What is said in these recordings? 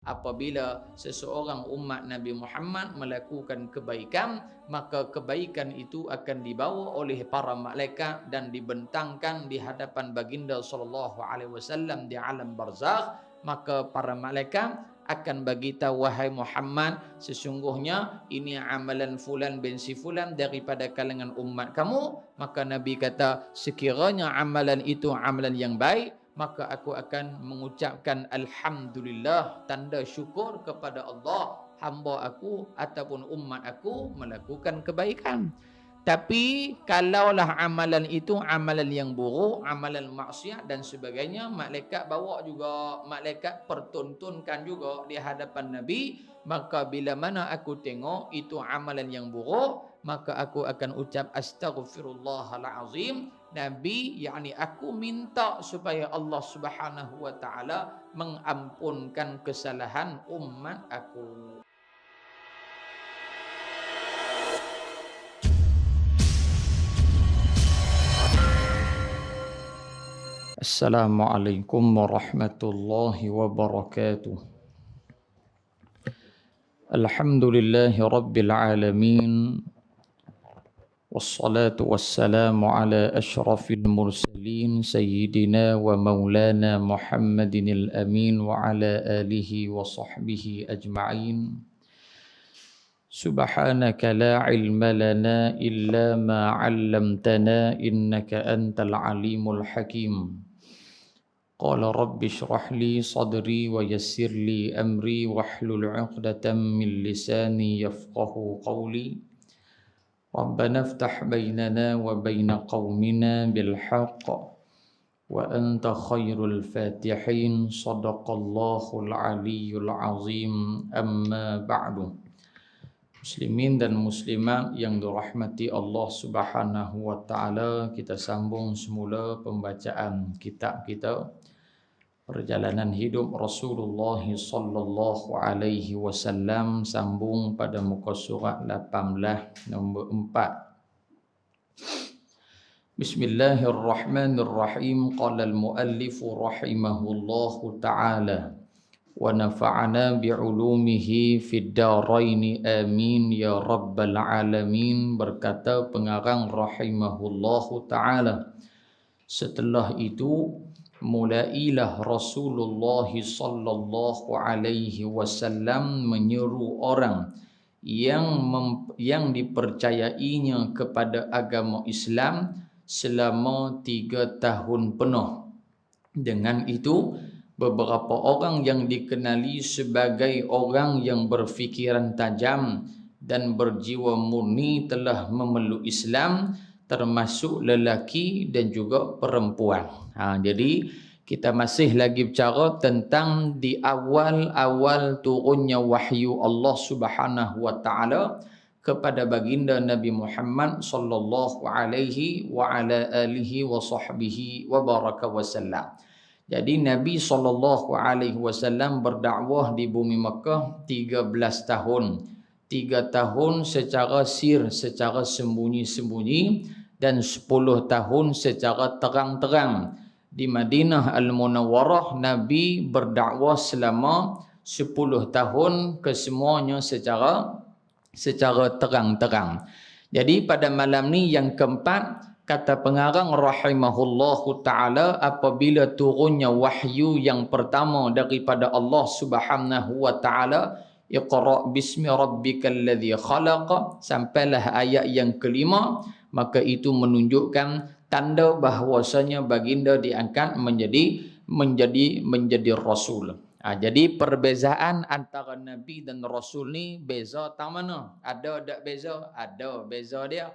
Apabila seseorang umat Nabi Muhammad melakukan kebaikan, maka kebaikan itu akan dibawa oleh para malaikat dan dibentangkan di hadapan baginda sallallahu alaihi wasallam di alam barzakh. Maka para malaikat akan bagi tahu, wahai Muhammad, sesungguhnya ini amalan fulan bin si fulan daripada kalangan umat kamu. Maka Nabi kata, sekiranya amalan itu amalan yang baik, maka aku akan mengucapkan alhamdulillah, tanda syukur kepada Allah, hamba aku ataupun umat aku melakukan kebaikan. Tapi kalaulah amalan itu amalan yang buruk, amalan maksiat dan sebagainya, malaikat bawa juga, malaikat pertontonkan juga di hadapan Nabi. Maka bila mana aku tengok itu amalan yang buruk, maka aku akan ucap astaghfirullahalazim. Nabi, yakni aku minta supaya Allah Subhanahu wa taala mengampunkan kesalahan umat aku. Assalamualaikum warahmatullahi wabarakatuh. Alhamdulillahi rabbil alamin. Wassalatu wassalamu ala ashrafil mursalin sayyidina wa maulana Muhammadinil amin wa ala alihi wa sahbihi ajma'in. Subhanaka la ilma lana illa ma 'allamtana innaka antal alimul hakim. Qala rabbi shrah li sadri wa yassir li amri wahlul 'uqdatam min lisani yafqahu qawli. Rabbana iftah bainana wa baina qaumina bil haqq wa anta khairul fatihin. Shadaqallahul aliyyul azim. Amma ba'du. Muslimin dan muslimat yang dirahmati Allah Subhanahu wa taala, kita sambung semula pembacaan kitab kita Perjalanan Hidup Rasulullah sallallahu alaihi wasallam, sambung pada muka surat 18 nombor 4. Bismillahirrahmanirrahim. Qala al-muallif rahimahullahu ta'ala wa nafa'ana bi'ulumihi fid daraini amin ya rabbal alamin. Berkata pengarang rahimahullahu ta'ala, setelah itu mulailah Rasulullah sallallahu alaihi wasallam menyeru orang yang dipercayainya kepada agama Islam selama 3 tahun penuh. Dengan itu, beberapa orang yang dikenali sebagai orang yang berfikiran tajam dan berjiwa murni telah memeluk Islam, termasuk lelaki dan juga perempuan. Jadi kita masih lagi bicara tentang di awal-awal turunnya wahyu Allah Subhanahu wa taala kepada baginda Nabi Muhammad sallallahu alaihi wa ala alihi wa sahbihi wa baraka wasallam. Jadi Nabi sallallahu alaihi wasallam berdakwah di bumi Mekah 13 tahun. 3 tahun secara sir, secara sembunyi-sembunyi, dan 10 tahun secara terang-terang. Di Madinah Al-Munawwarah Nabi berdakwah selama 10 tahun kesemuanya secara terang-terang. Jadi pada malam ni yang keempat, kata pengarang rahimahullahu ta'ala, apabila turunnya wahyu yang pertama daripada Allah Subhanahu wa ta'ala, Iqra' bismi rabbikal ladzi khalaq, sampailah ayat yang kelima, maka itu menunjukkan tanda bahwasanya baginda diangkat menjadi rasul. Jadi perbezaan antara nabi dan rasul ni beza tak mana? Ada tak beza? Ada beza dia.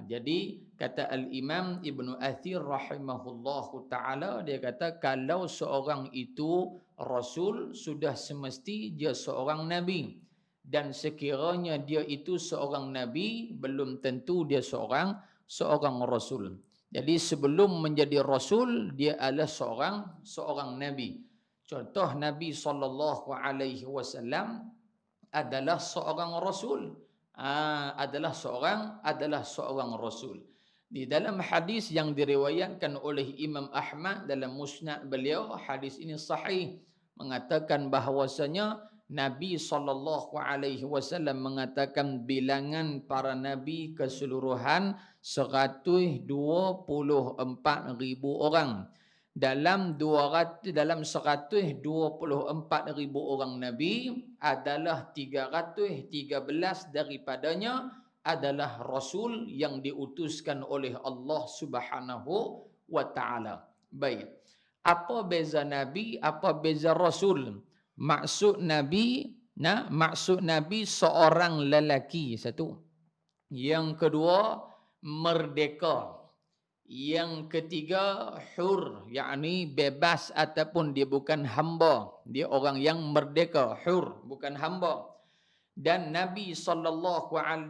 Jadi kata Al-Imam Ibnu Athir rahimahullahu ta'ala, dia kata kalau seorang itu rasul, sudah semesti dia seorang nabi. Dan sekiranya dia itu seorang nabi, belum tentu dia seorang rasul. Jadi sebelum menjadi rasul, dia adalah seorang nabi. Contoh Nabi sallallahu alaihi wasallam adalah seorang rasul. Adalah seorang rasul. Di dalam hadis yang diriwayatkan oleh Imam Ahmad dalam musnad beliau, hadis ini sahih. mengatakan bahawasanya Nabi SAW mengatakan bilangan para nabi keseluruhan 124,000 orang. Dalam 124,000 orang nabi adalah 313 daripadanya adalah rasul yang diutuskan oleh Allah Subhanahu wa taala. Baik. Apa beza nabi, apa beza rasul? Maksud nabi seorang lelaki, satu. Yang kedua merdeka. Yang ketiga hur, yakni bebas ataupun dia bukan hamba. Dia orang yang merdeka, hur, bukan hamba. Dan Nabi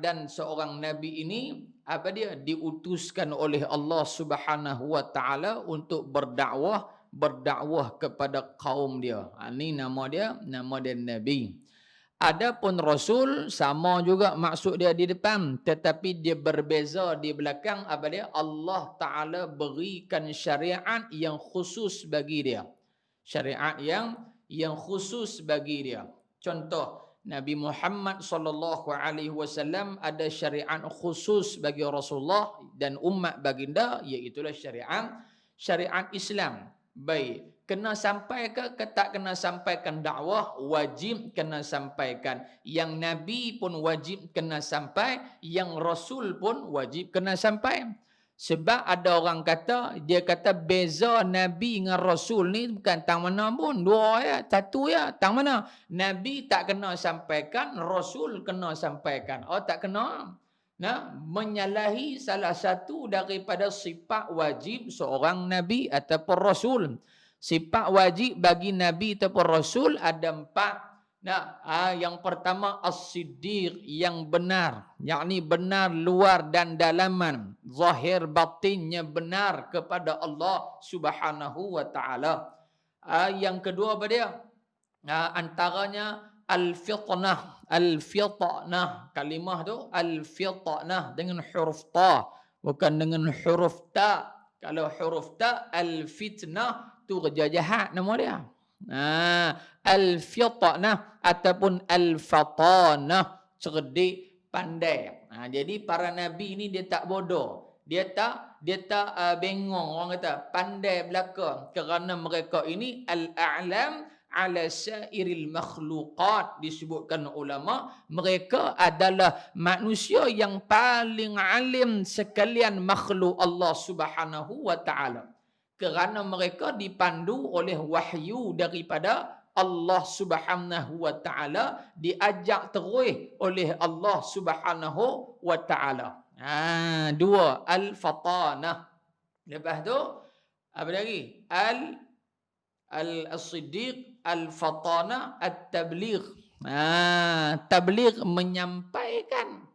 dan seorang nabi ini apa dia diutuskan oleh Allah Subhanahu wa taala untuk berdakwah kepada kaum dia. Ini nama dia nabi. Adapun rasul sama juga maksud dia di depan, tetapi dia berbeza di belakang. Apa dia? Allah taala berikan syariat yang khusus bagi dia. Syariat yang khusus bagi dia. Contoh, Nabi Muhammad SAW ada syariat khusus bagi Rasulullah dan umat baginda, iaitu syariat Islam. Baik, kena sampai ke tak kena sampaikan dakwah, wajib kena sampaikan. Yang Nabi pun wajib kena sampai, yang Rasul pun wajib kena sampai. Sebab ada orang dia kata beza Nabi dengan Rasul ni bukan tang mana pun, dua ya, satu ya, tang mana? Nabi tak kena sampaikan, Rasul kena sampaikan. Oh tak kena. Menyalahi salah satu daripada sifat wajib seorang Nabi ataupun Rasul. Sifat wajib bagi Nabi ataupun Rasul ada 4. Yang pertama as-siddiq, yang benar, yakni benar luar dan dalaman, zahir batinnya benar kepada Allah Subhanahu wa taala. Yang kedua apa dia? Antaranya al-fitnah. Kalimah tu al-fitnah dengan huruf ta, bukan dengan huruf ta. Kalau huruf ta, al-fitnah tu kerja jahat nama dia. Al-fitnah ataupun al-fatanah, cerdik, pandai. Jadi para nabi ini dia tak bodoh. Dia tak bengong, orang kata pandai belaka, kerana mereka ini al-a'lam ala sairil makhluqat. Disebutkan ulama, mereka adalah manusia yang paling alim sekalian makhluk Allah Subhanahu wa taala, kerana mereka dipandu oleh wahyu daripada Allah Subhanahu wa taala, diajak terus oleh Allah Subhanahu wa taala. Dua, al-fatanah. Lepas tu apa lagi? Al-siddiq, al-fatanah, at-tabligh. Tabligh menyampaikan.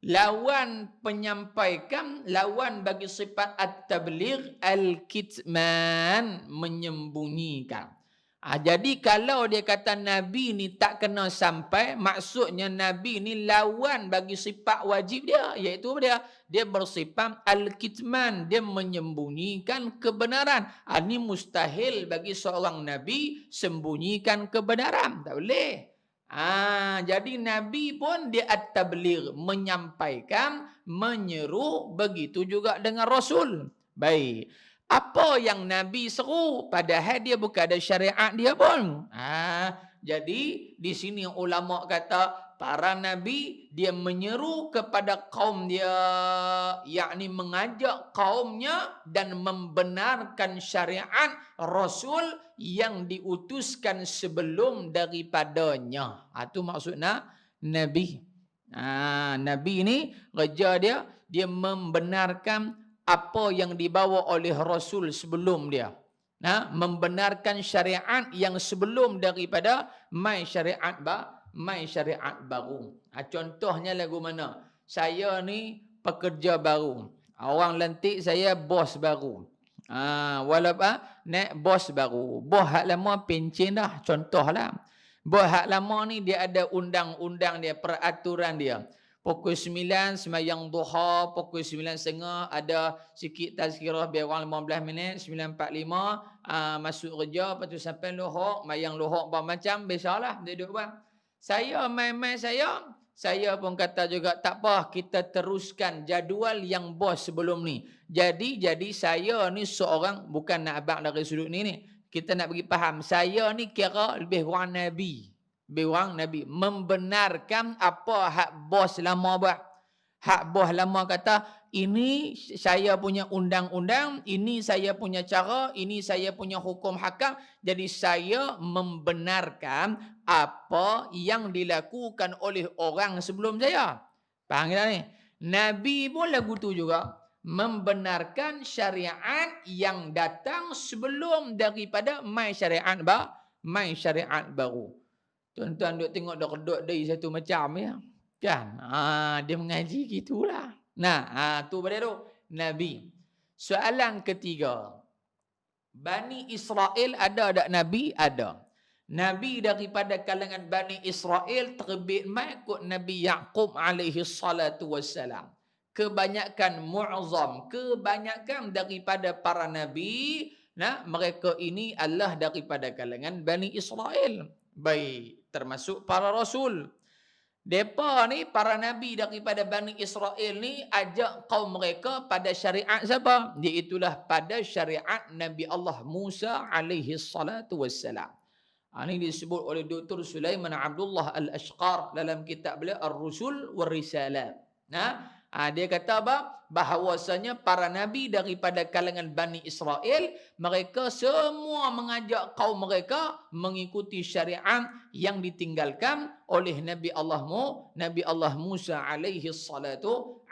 Lawan penyampaikan, lawan bagi sifat at-tabligh, al-kitman, menyembunyikan. Jadi kalau dia kata Nabi ni tak kena sampai, maksudnya Nabi ni lawan bagi sifat wajib dia, iaitu dia bersifat al-kitman, dia menyembunyikan kebenaran. Ini mustahil bagi seorang Nabi sembunyikan kebenaran, tak boleh. Jadi Nabi pun dia at-tabligh, menyampaikan, menyeru, begitu juga dengan Rasul. Baik. Apa yang Nabi seru, padahal dia bukan ada syariat dia pun. Jadi di sini ulama kata para nabi dia menyeru kepada kaum dia, yakni mengajak kaumnya dan membenarkan syariat Rasul yang diutuskan sebelum daripadanya. Itu maksudnya Nabi. Nabi ini kerja dia membenarkan apa yang dibawa oleh Rasul sebelum dia. Membenarkan syariat yang sebelum daripada mai syariat baru. Contohnya lagu mana? Saya ni pekerja baru. Orang lantik saya bos baru. Walaupun naik bos baru. Bos hak lama pencen dah. Contohlah. Bos hak lama ni dia ada undang-undang dia, peraturan dia. pukul 9 semayang duha, pukul 9.30 ada sikit tazkirah biar 15 minit, 9.45 masuk kerja, lepas tu sampai lohok, mayang lohok macam biasalah duduk bang. Saya main-main saya pun kata juga tak apa, kita teruskan jadual yang bos sebelum ni. Jadi saya ni seorang, bukan nak abang dari sudut ni, kita nak bagi faham, saya ni kira lebih kurang Nabi. Bewang Nabi membenarkan apa hak bos lama buat. Hak bos lama kata, ini saya punya undang-undang, ini saya punya cara, ini saya punya hukum hakam. Jadi saya membenarkan apa yang dilakukan oleh orang sebelum saya. Faham tak ni? Nabi pun lagu tu juga membenarkan syariat yang datang sebelum daripada mai syariat baru. Tuan-tuan duk tengok dok redut dari satu macam ya. Kan? Dia mengaji gitulah. Nah, tu pada tu Nabi. Soalan ketiga. Bani Israel ada tak Nabi? Ada. Nabi daripada kalangan Bani Israel terbit mai ikut Nabi Yaqub alaihi salatu wassalam. Kebanyakan daripada para nabi, mereka ini adalah daripada kalangan Bani Israel. Baik, termasuk para rasul. Depa ni para nabi daripada Bani Israel ni ajak kaum mereka pada syariat siapa? Iaitulah pada syariat Nabi Allah Musa alaihi salatu wassalam. Ini disebut oleh Dr. Sulaiman Abdullah Al-Ashqar dalam kitab beliau Ar-Rusul wal Risalat. Dia kata apa? Bahawasanya para nabi daripada kalangan Bani Israel, mereka semua mengajak kaum mereka mengikuti syariat yang ditinggalkan oleh Nabi Allah Musa alaihi salatu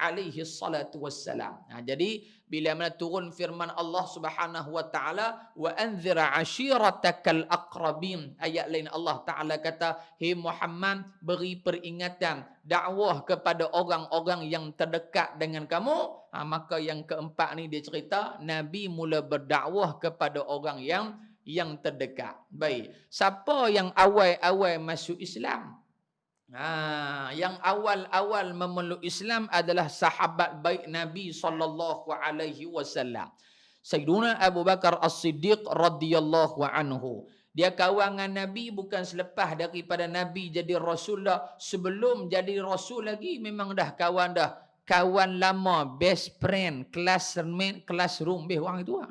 wassalam. Jadi bila mana turun firman Allah Subhanahu wa taala, wa anzir ashiratakal aqrabin, ayat lain Allah taala kata, hey Muhammad, beri peringatan, dakwah kepada orang-orang yang terdekat dengan kamu. Maka yang keempat ni dia cerita Nabi mula berdakwah kepada orang yang terdekat. Baik, siapa yang awal-awal masuk Islam? Yang awal-awal memeluk Islam adalah sahabat baik Nabi sallallahu alaihi wasallam. Sayyiduna Abu Bakar As-Siddiq radhiyallahu anhu. Dia kawan dengan Nabi bukan selepas daripada Nabi jadi rasul dah. Sebelum jadi rasul lagi memang dah kawan dah. Kawan lama, best friend, classmate, classroom, orang itu.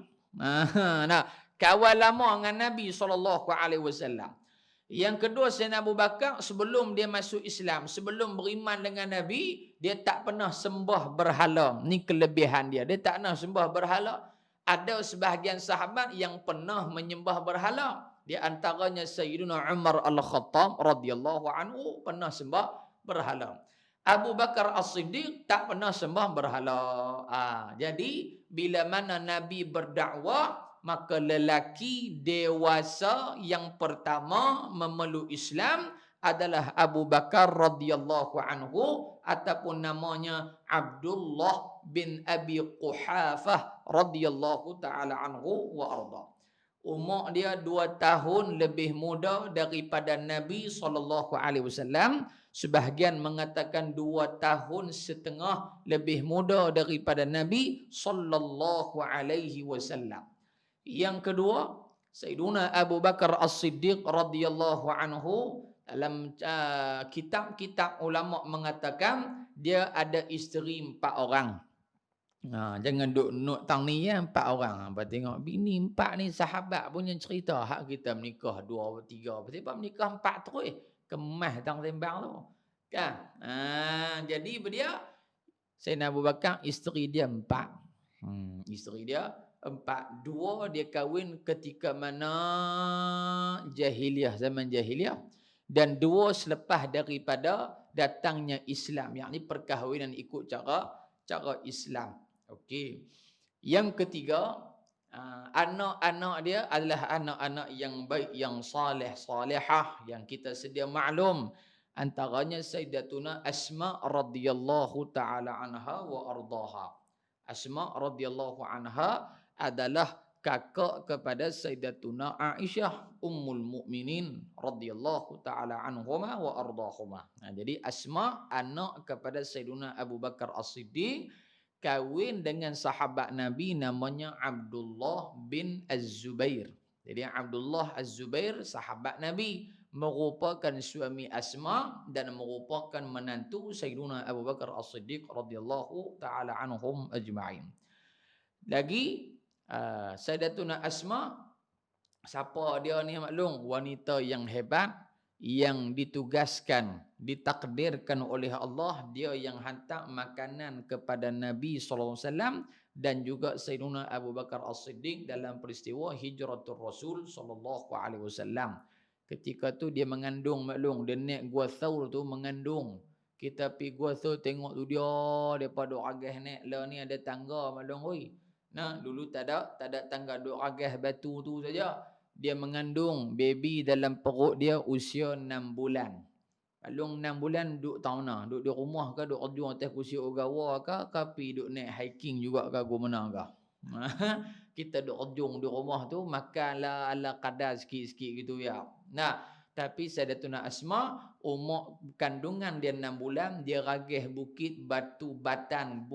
Kawan lama dengan Nabi sallallahu alaihi wasallam. Yang kedua, Sayyidina Abu Bakar sebelum dia masuk Islam, sebelum beriman dengan Nabi, dia tak pernah sembah berhala. Ni kelebihan dia. Dia tak pernah sembah berhala. Ada sebahagian sahabat yang pernah menyembah berhala. Di antaranya Sayyidina Umar Al-Khattab radhiyallahu anhu pernah sembah berhala. Abu Bakar As-Siddiq tak pernah sembah berhala. Jadi bila mana Nabi berdakwah, maka lelaki dewasa yang pertama memeluk Islam adalah Abu Bakar radhiyallahu anhu, ataupun namanya Abdullah bin Abi Quhafah radhiyallahu taala anhu wa arda. Umur dia 2 tahun lebih muda daripada Nabi sallallahu alaihi wasallam. Sebahagian mengatakan 2 tahun setengah lebih muda daripada Nabi sallallahu alaihi wasallam. Yang kedua, Sayyiduna Abu Bakar As-Siddiq radhiyallahu anhu, dalam kitab-kitab ulama mengatakan dia ada isteri 4 orang. Jangan duk note tang ni ya, 4 orang. Apa tengok bini 4 ni sahabat punya cerita. Hak kita menikah 2 3, sebab menikah 4 terus. Kemas tang sembang tu. Kan? Jadi dia Sayyidina Abu Bakar isteri dia 4. Isteri dia 4. 2 dia kahwin ketika mana jahiliah, zaman jahiliah, dan 2 selepas daripada datangnya Islam, yakni perkahwinan ikut cara Islam. Okey. Yang ketiga, anak-anak dia adalah anak-anak yang baik, yang saleh, salihah, yang kita sedia maklum. Antaranya Sayyidatuna Asma radhiyallahu taala anha wa ardaha. Asma radhiyallahu anha adalah kakak kepada Sayyidatuna Aisyah Ummul Mukminin radhiyallahu taala anhuma wa ardahuma. Jadi Asma anak kepada Sayyidina Abu Bakar As-Siddiq, kawin dengan sahabat Nabi namanya Abdullah bin Az-Zubair. Jadi Abdullah Az-Zubair sahabat Nabi, merupakan suami Asma dan merupakan menantu Sayyidina Abu Bakar As-Siddiq radhiyallahu taala anhum ajma'in. Lagi Sayyidatuna Asma, siapa dia ni maklum? Wanita yang hebat, yang ditugaskan, ditakdirkan oleh Allah, dia yang hantar makanan kepada Nabi SAW dan juga Sayyidina Abu Bakar As-Siddiq dalam peristiwa hijratul Rasul SAW. Ketika tu dia mengandung maklum, dia naik Gua Thawr tu mengandung. Kita pergi Gua Thawr tengok tu dia daripada agah naik lah ni ada tangga maklum oi. Nah, dulu tak ada tangga, duk agah batu tu saja. Dia mengandung baby dalam perut dia usia 6 bulan. Kalau 6 bulan duk tahu mana? Duk di rumah ke, duk kerja atas kursi ugawa ke, tapi duk naik hiking juga ke mana ke. Kita duk kerja di rumah tu, makanlah ala kadar sikit-sikit gitu ya. Nah, tapi Sayyidatuna Asma, umur kandungan dia 6 bulan, dia ragih bukit batu batan,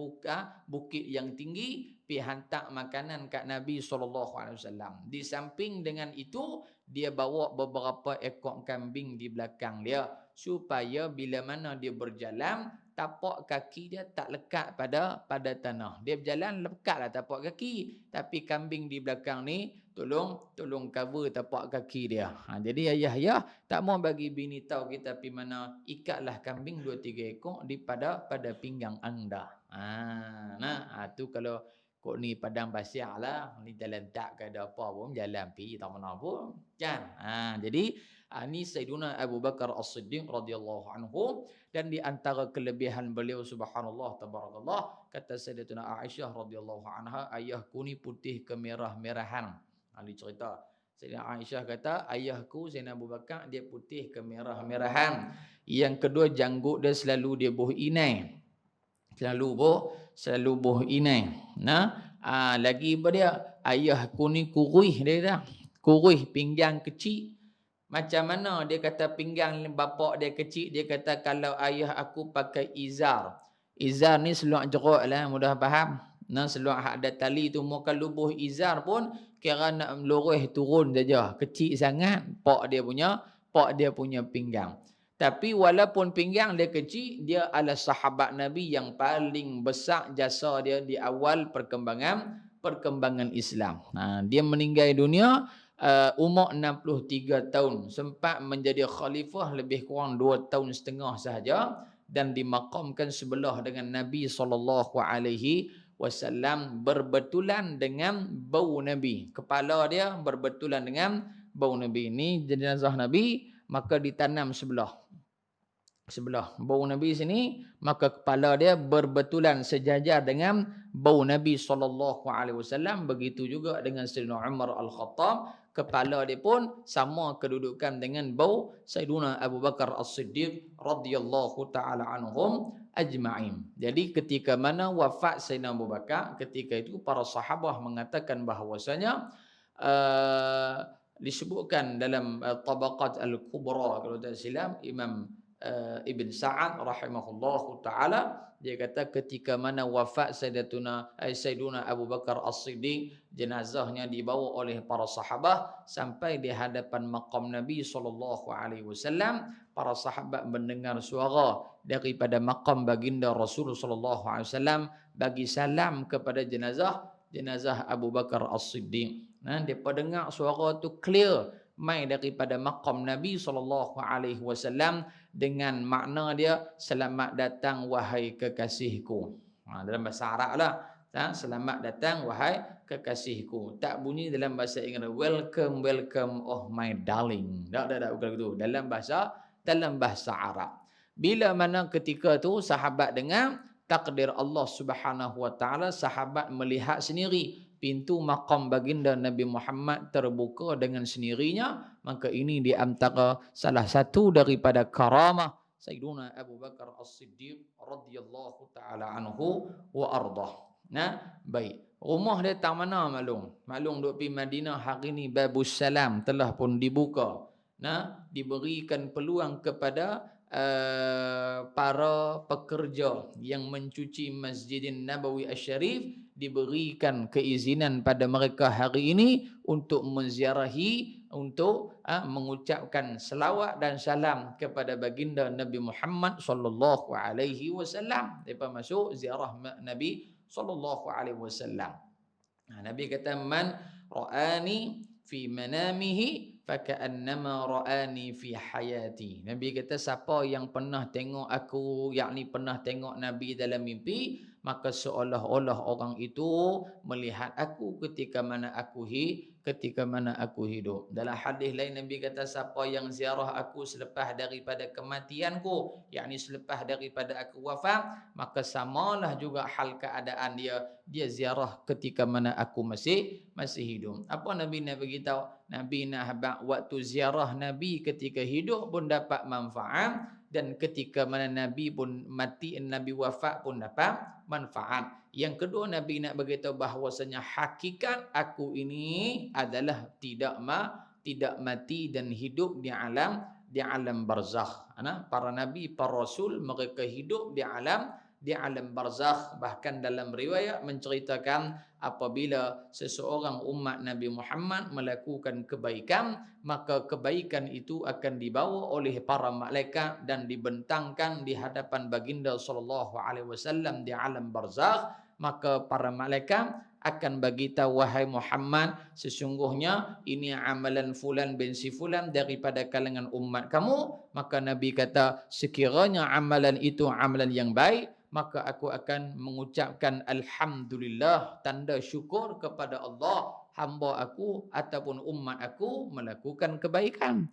bukit yang tinggi, pergi hantar makanan kat Nabi SAW. Di samping dengan itu, dia bawa beberapa ekor kambing di belakang dia, supaya bila mana dia berjalan, tapak kaki dia tak lekat pada tanah. Dia berjalan lekatlah tapak kaki, tapi kambing di belakang ni tolong cover tapak kaki dia. Jadi ayah tak mau bagi bini tahu kita pergi mana, ikatlah kambing 2-3 ekor di pada pinggang anda. Tu kalau kok ni padang pasir lah, ni jalan tak ke ada apa pun, jalan pergi tak mana pun kan. Jadi ni Sayyiduna Abu Bakar As-Siddiq radhiyallahu anhu, dan di antara kelebihan beliau subhanallah tabarakallah, kata Sayyidatuna Aisyah radhiyallahu anha, ayahku ni putih kemerah-merahan. Ahli cerita Sayyidatuna Aisyah kata, ayahku Sayyidina Abu Bakar dia putih kemerah-merahan. Yang kedua, janggut dia selalu dia buh inai. Selalu buh inai. Lagi apa dia? Ayahku ni kurih dia kata. Kurih pinggang kecil. Macam mana dia kata pinggang bapak dia kecil? Dia kata kalau ayah aku pakai izar. Izar ni seluar jerak lah, mudah faham. Seluar hak ada tali tu, muka lubuh izar pun kira nak melurus turun saja. Kecil sangat pak dia punya pinggang. Tapi walaupun pinggang dia kecil, dia adalah sahabat Nabi yang paling besar jasa dia di awal perkembangan Islam. Dia meninggal dunia umur 63 tahun. Sempat menjadi khalifah lebih kurang 2 tahun setengah sahaja, dan dimakamkan sebelah dengan Nabi SAW, berbetulan dengan bau Nabi. Kepala dia berbetulan dengan bau Nabi. Ini jenazah Nabi, maka ditanam sebelah bau Nabi sini, maka kepala dia berbetulan sejajar dengan bau Nabi SAW. Begitu juga dengan Sayyidina Umar Al-Khattab, kepala dia pun sama kedudukan dengan bau Sayyidina Abu Bakar As-Siddiq radhiyallahu taala anhum ajma'in. Jadi ketika mana wafat Sayyidina Abu Bakar, ketika itu para sahabat mengatakan bahawasanya disebutkan dalam Tabaqat Al-Kubra, kalau tak silap Imam Ibn Sa'ad rahimahullahu ta'ala, dia kata ketika mana wafat Sayyiduna Abu Bakar As-Siddiq, jenazahnya dibawa oleh para sahabat sampai di hadapan maqam Nabi SAW. Para sahabat mendengar suara daripada maqam baginda Rasul SAW bagi salam kepada jenazah Abu Bakar As-Siddiq. Mereka dengar suara tu clear, mai daripada maqam Nabi SAW, dengan makna dia, selamat datang wahai kekasihku. Dalam bahasa Arab lah, selamat datang wahai kekasihku. Tak bunyi dalam bahasa Inggeris welcome oh my darling. Tak bukan begitu. Dalam bahasa Arab. Bila mana ketika tu sahabat dengar takdir Allah Subhanahu wa taala, sahabat melihat sendiri pintu maqam baginda Nabi Muhammad terbuka dengan sendirinya, maka ini di antara salah satu daripada karamah Sayyiduna Abu Bakar As-Siddiq radhiyallahu taala anhu wa ardah. Baik. Rumah dia tak mana maklum. Maklum duk pergi Madinah hari ni Babus Salam telah pun dibuka. Nah, diberikan peluang kepada para pekerja yang mencuci Masjidin Nabawi Asy-Syarif, diberikan keizinan pada mereka hari ini untuk menziarahi, untuk mengucapkan selawat dan salam kepada baginda Nabi Muhammad sallallahu alaihi wasallam. Depa masuk ziarah Nabi sallallahu alaihi wasallam. Nabi kata man ra'ani fi manamihi faka'annama ra'ani fi hayati. Nabi kata siapa yang pernah tengok aku, yakni pernah tengok Nabi dalam mimpi, maka seolah-olah orang itu melihat aku ketika mana aku hidup. Dalam hadis lain Nabi kata siapa yang ziarah aku selepas daripada kematianku, yakni selepas daripada aku wafat, maka samalah juga hal keadaan dia ziarah ketika mana aku masih hidup. Apa Nabi nak beritahu? Nabi nak habaq waktu ziarah Nabi ketika hidup pun dapat manfaat, dan ketika mana Nabi pun mati, Nabi wafat pun dapat manfaat. Yang kedua Nabi nak beritahu bahawasanya hakikat aku ini adalah tidak mati dan hidup di alam barzakh. Para nabi, para rasul mereka hidup di alam barzakh. Bahkan dalam riwayat menceritakan apabila seseorang umat Nabi Muhammad melakukan kebaikan, maka kebaikan itu akan dibawa oleh para malaikat dan dibentangkan di hadapan baginda sallallahu alaihi wasallam di alam barzakh. Maka para malaikat akan bagi tahu, wahai Muhammad, sesungguhnya ini amalan fulan bin si fulan daripada kalangan umat kamu. Maka Nabi kata, sekiranya amalan itu amalan yang baik, maka aku akan mengucapkan alhamdulillah, tanda syukur kepada Allah, hamba aku ataupun umat aku melakukan kebaikan.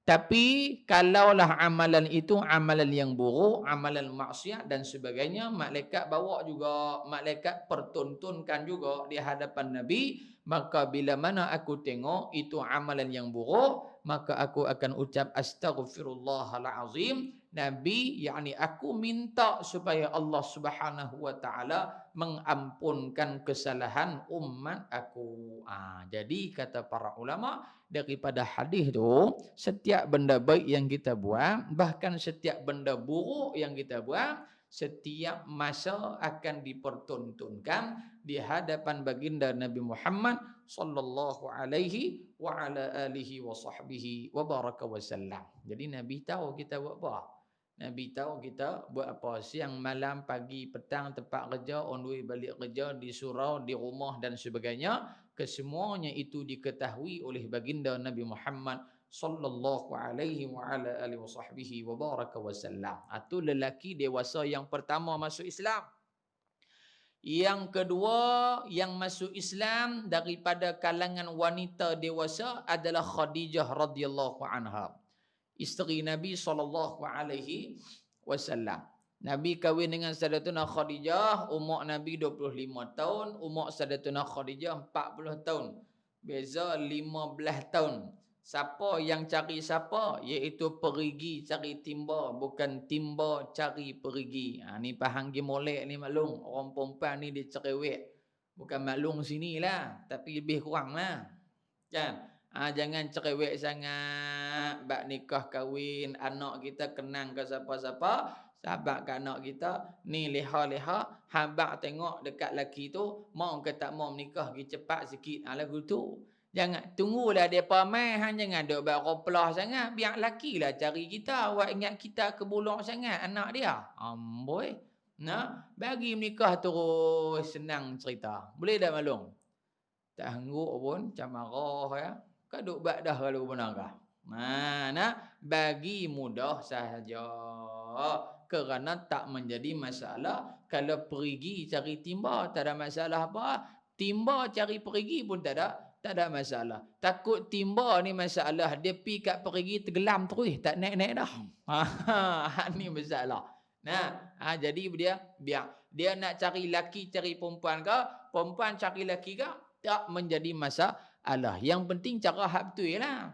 Tapi kalaulah amalan itu amalan yang buruk, amalan maksiat dan sebagainya, malaikat bawa juga, malaikat pertontonkan juga di hadapan Nabi. Maka bila mana aku tengok itu amalan yang buruk, maka aku akan ucap astaghfirullahalazim. Nabi, yakni aku minta supaya Allah Subhanahu wa taala mengampunkan kesalahan umat aku. Jadi kata para ulama, daripada hadis tu, setiap benda baik yang kita buat, bahkan setiap benda buruk yang kita buat, setiap masa akan dipertontonkan di hadapan baginda Nabi Muhammad sallallahu alaihi wa ala alihi wa sahbihi wa baraka wasallam. Jadi Nabi tahu kita buat apa. Nabi tahu kita buat apa. Siang, malam, pagi, petang, tempat kerja, on the way balik kerja, di surau, di rumah dan sebagainya. Kesemuanya itu diketahui oleh baginda Nabi Muhammad sallallahu alaihi wa ala alihi wa sahbihi wa baraka wasallam. Itu lelaki dewasa yang pertama masuk Islam. Yang kedua yang masuk Islam daripada kalangan wanita dewasa adalah Khadijah radhiyallahu anha, isteri Nabi sallallahu alaihi wasallam. Nabi kahwin dengan Sayyidatuna Khadijah, umur Nabi 25 tahun, umur Sayyidatuna Khadijah 40 tahun. Beza 15 tahun. Siapa yang cari siapa? Iaitu perigi cari timba, bukan timba cari perigi. Ni faham gi molek ni maklum. Orang perempuan ni dia cerewet. Bukan maklum sinilah, tapi lebih kurang lah. Kan? Jangan cerewet sangat, bak nikah kahwin, anak kita kenang ke siapa-siapa, sahabat ke anak kita, ni leha-leha, habak tengok dekat laki tu, mau ke tak mau menikah, pergi cepat sikit, lagu tu. Jangan, tunggulah depa mai, jangan duk bak roplah sangat, biar laki lah cari kita, awak ingat kita kebulok sangat anak dia. Amboi. Bagi menikah terus, senang cerita. Boleh dah maklum? Tak hangguk pun, macam marah ya. Kaduk bak dah kalau benarkah. Bagi mudah sahaja. Kerana tak menjadi masalah. Kalau perigi cari timba, tak ada masalah apa. Timba cari perigi pun tak ada masalah. Takut timba ni masalah. Dia pergi kat perigi tergelam terus. Tak naik-naik dah. Ni masalah. Jadi dia nak cari laki, cari perempuan ke, perempuan cari laki ke, tak menjadi masalah. Yang penting cara hak betul lah.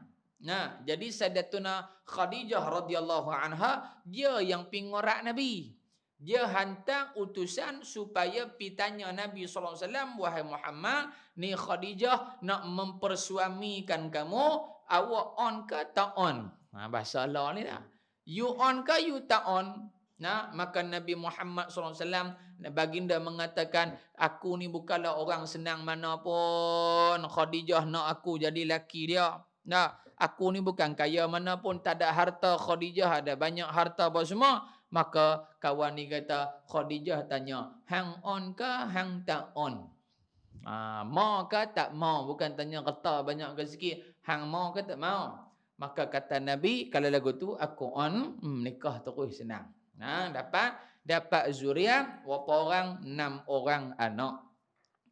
Jadi Sayyidatuna Khadijah radhiyallahu anha, dia yang pingorak Nabi. Dia hantar utusan supaya pitanya Nabi SAW, wahai Muhammad, ni Khadijah nak mempersuamikan kamu, awak on ke tak on? Bahasa Allah ni dah. You on ke you tak on? Maka Nabi Muhammad SAW, baginda mengatakan, aku ni bukanlah orang senang mana pun. Khadijah nak aku jadi laki dia. Aku ni bukan kaya mana pun, tak ada harta. Khadijah ada banyak harta apa semua. Maka kawan ni kata, Khadijah tanya, hang on ke hang tak on? Mau ke tak mau? Bukan tanya kata banyak ke sikit, hang mau ke tak mau? Maka kata Nabi, kalau lagu tu aku on, nikah terus senang. Dapat zuriat berapa orang? 6 orang anak.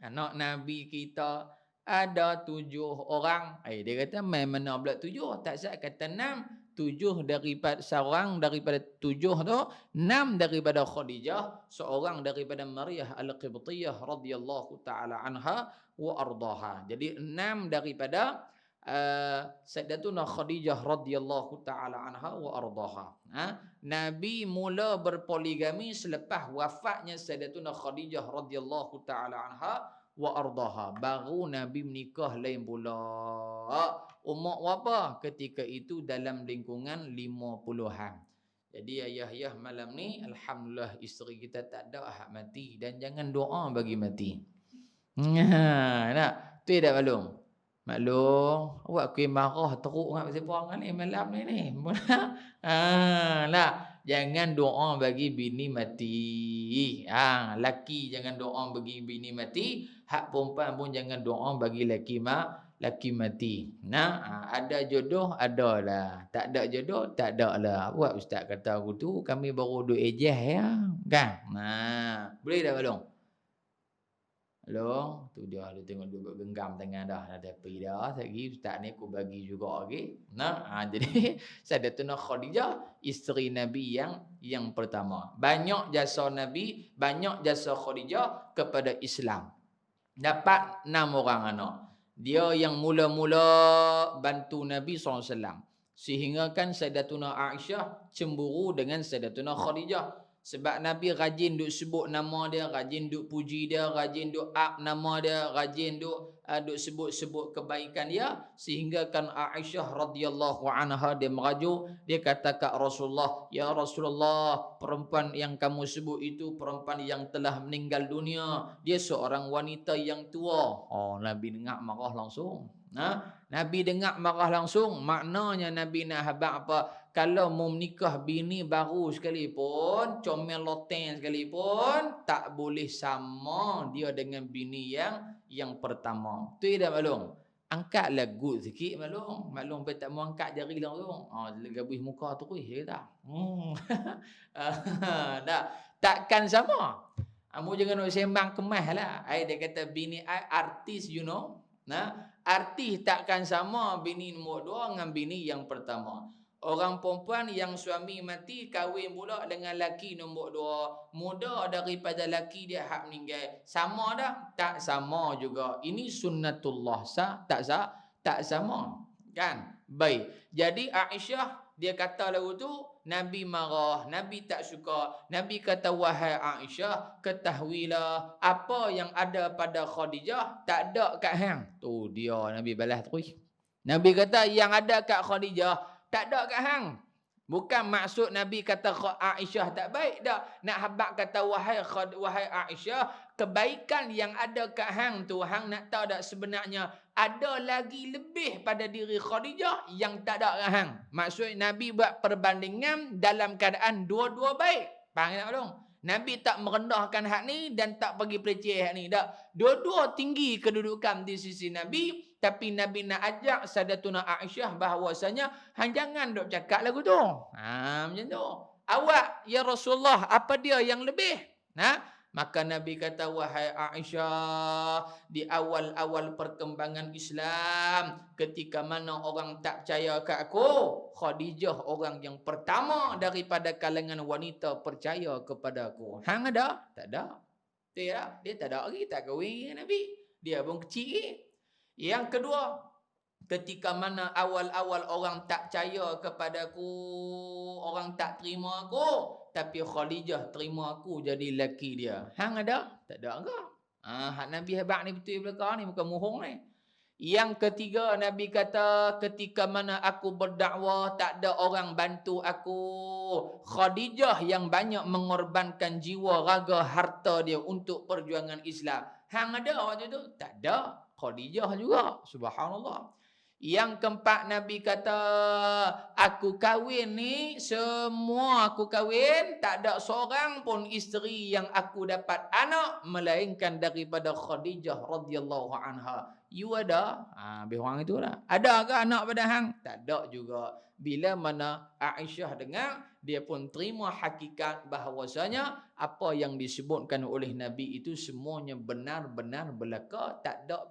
Anak Nabi kita ada 7 orang. Dia kata main mana pula 7? Tak sah kata 6. 7 daripada seorang daripada 7 tu, 6 daripada Khadijah, seorang daripada Maryah Al-Qibtiyah radhiyallahu taala anha wa ardaha. Jadi 6 daripada Sayyidatuna Khadijah radhiyallahu taala anha wa ardaha. Nabi mula berpoligami selepas wafatnya Sayyidatuna Khadijah radhiyallahu taala anha wa ardaha. Baru Nabi menikah lain pula. Umur berapa? Ketika itu dalam lingkungan 50-an. Jadi ayah-ayah malam ni, alhamdulillah isteri kita tak ada ahad mati, dan jangan doa bagi mati. Nak? Tu dah balung. Maklum, awak kuih marah teruk dengan siapa orang ni malam ni. Lah, jangan doa bagi bini mati. Laki jangan doa bagi bini mati, hak perempuan pun jangan doa bagi laki mati. Ada jodoh adalah, tak ada jodoh tak ada lah. Buat ustaz kata aku tu, kami baru duk ejeh ya, kan? Boleh dah balong? Hello, tu dia tengok dia genggam tangan dah tepi dah. Lagi ustaz ni aku bagi juga lagi. Jadi Sayyidatuna Khadijah isteri Nabi yang pertama. Banyak jasa Nabi, banyak jasa Khadijah kepada Islam. Dapat 6 orang anak. Dia yang mula-mula bantu Nabi SAW. Sehingga kan Sayyidatuna Aisyah cemburu dengan Sayyidatuna Khadijah. Sebab Nabi rajin duk sebut nama dia, rajin duk puji dia, rajin duk up nama dia, rajin duk sebut-sebut kebaikan dia. Sehingga kan Aisyah radhiyallahu anha dia merajuk, dia kata kat Rasulullah, ya Rasulullah, perempuan yang kamu sebut itu perempuan yang telah meninggal dunia. Dia seorang wanita yang tua. Nabi dengar marah langsung. Nabi dengar marah langsung. Maknanya Nabi nak habaq apa? Kalau mau menikah bini baru sekalipun, comel loteng sekalipun, tak boleh sama dia dengan bini yang pertama. Tu dah maklum. Angkatlah good sikit maklum. Maklum pun tak mau angkat jari langsung. Gabus muka tu kuih dia kata. Takkan sama. Kamu jangan nak sembang kemas lah. Dia kata bini artis, you know. Artis takkan sama bini nombor 2 dengan bini yang pertama. Orang perempuan yang suami mati kahwin pula dengan laki nombor 2, muda daripada laki dia hak meninggal. Sama dah? Tak sama juga. Ini sunnatullah. Tak sama. Kan? Baik. Jadi Aisyah dia kata lagu tu, Nabi marah, Nabi tak suka. Nabi kata, wahai Aisyah, ketahuilah apa yang ada pada Khadijah tak ada kat hang. Tu dia Nabi balas terus. Nabi kata yang ada kat Khadijah tak ada kat hang. Bukan maksud Nabi kata Aisyah tak baik dah. Nak habaq kata wahai Aisyah, kebaikan yang ada kat hang tu, hang nak tahu tak sebenarnya ada lagi lebih pada diri Khadijah yang tak ada kat hang. Maksud Nabi buat perbandingan dalam keadaan dua-dua baik. Faham tak belum? Nabi tak merendahkan hak ni dan tak bagi peleceh hak ni. Tak. Dua-dua tinggi kedudukan di sisi Nabi. Tapi Nabi nak ajak Sayyidatuna Aisyah bahawasanya hang jangan duk cakap lagu tu. Macam tu. Awak ya Rasulullah, apa dia yang lebih? Maka Nabi kata, wahai Aisyah, di awal-awal perkembangan Islam, ketika mana orang tak percaya kat aku, Khadijah orang yang pertama daripada kalangan wanita percaya kepada aku. Hang ada? Tak ada. Dia tak ada lagi, tak kahwin dengan Nabi. Dia pun kecil lagi. Yang kedua, ketika mana awal-awal orang tak percaya kepadaku, orang tak terima aku, tapi Khadijah terima aku jadi lelaki dia. Hang ada? Tak ada ke? Hak Nabi hebat ni betul belakang ni, bukan mohong ni. Yang ketiga, Nabi kata ketika mana aku berdakwah tak ada orang bantu aku. Khadijah yang banyak mengorbankan jiwa, raga, harta dia untuk perjuangan Islam. Hang ada waktu tu? Tak ada. Khadijah juga. Subhanallah. Yang keempat, Nabi kata aku kahwin ni semua aku kahwin, tak ada seorang pun isteri yang aku dapat anak melainkan daripada Khadijah radhiyallahu anha. You ada? Habis orang itu lah. Ada ke anak pada hang? Tak ada juga. Bila mana Aisyah dengar, dia pun terima hakikat bahawasanya apa yang disebutkan oleh Nabi itu semuanya benar-benar belaka, tak ada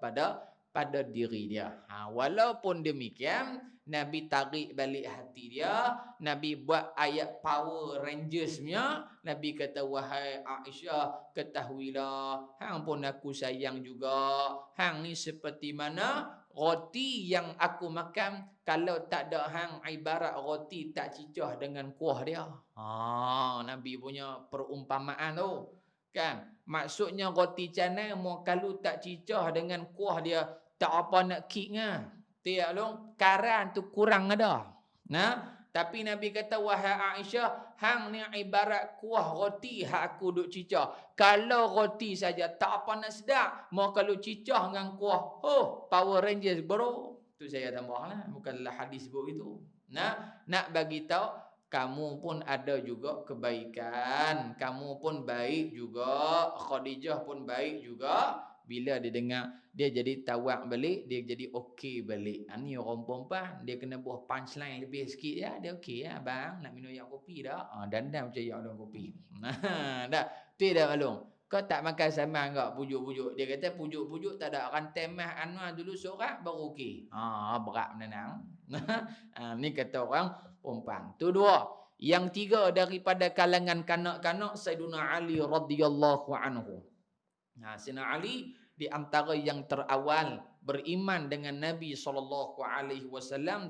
pada diri dia. Walaupun demikian, Nabi tarik balik hati dia, Nabi buat ayat Power Rangers punya. Nabi kata, wahai Aisyah, ketahuilah, hang pun aku sayang juga. Hang ni seperti mana roti yang aku makan, kalau tak ada hang, ibarat roti tak cicah dengan kuah dia. Nabi punya perumpamaan tu. Kan? Maksudnya roti canai mau kalau tak cicah dengan kuah dia, tak apa nak kik ngah. Tiap long karan tu kurang ada. Tapi Nabi kata, wahai Aisyah, hang ni ibarat kuah roti hak aku duk cicah. Kalau roti saja tak apa nak sedap, mau kalau cicah dengan kuah, Power Rangers bro. Tu saya tambahlah, bukanlah hadis sebut itu. Nak bagi tahu kamu pun ada juga kebaikan, kamu pun baik juga, Khadijah pun baik juga. Bila dia dengar, dia jadi tawak balik, dia jadi okey balik. Ni orang perempuan, dia kena buat punchline lebih sikit ya, dia okey ya bang, nak minum yang kopi dah. Dandan macam yang kopi. Dah, tu dah maklum. Kau tak makan sama enggak pujuk-pujuk. Dia kata pujuk-pujuk tak ada, rantai mah Anwar dulu sorak baru okey. Berat menenang. Ni kata orang perempuan. Tu dua. Yang tiga daripada kalangan kanak-kanak Sayyidina Ali radhiyallahu anhu. Sayyidina Ali di antara yang terawal beriman dengan Nabi SAW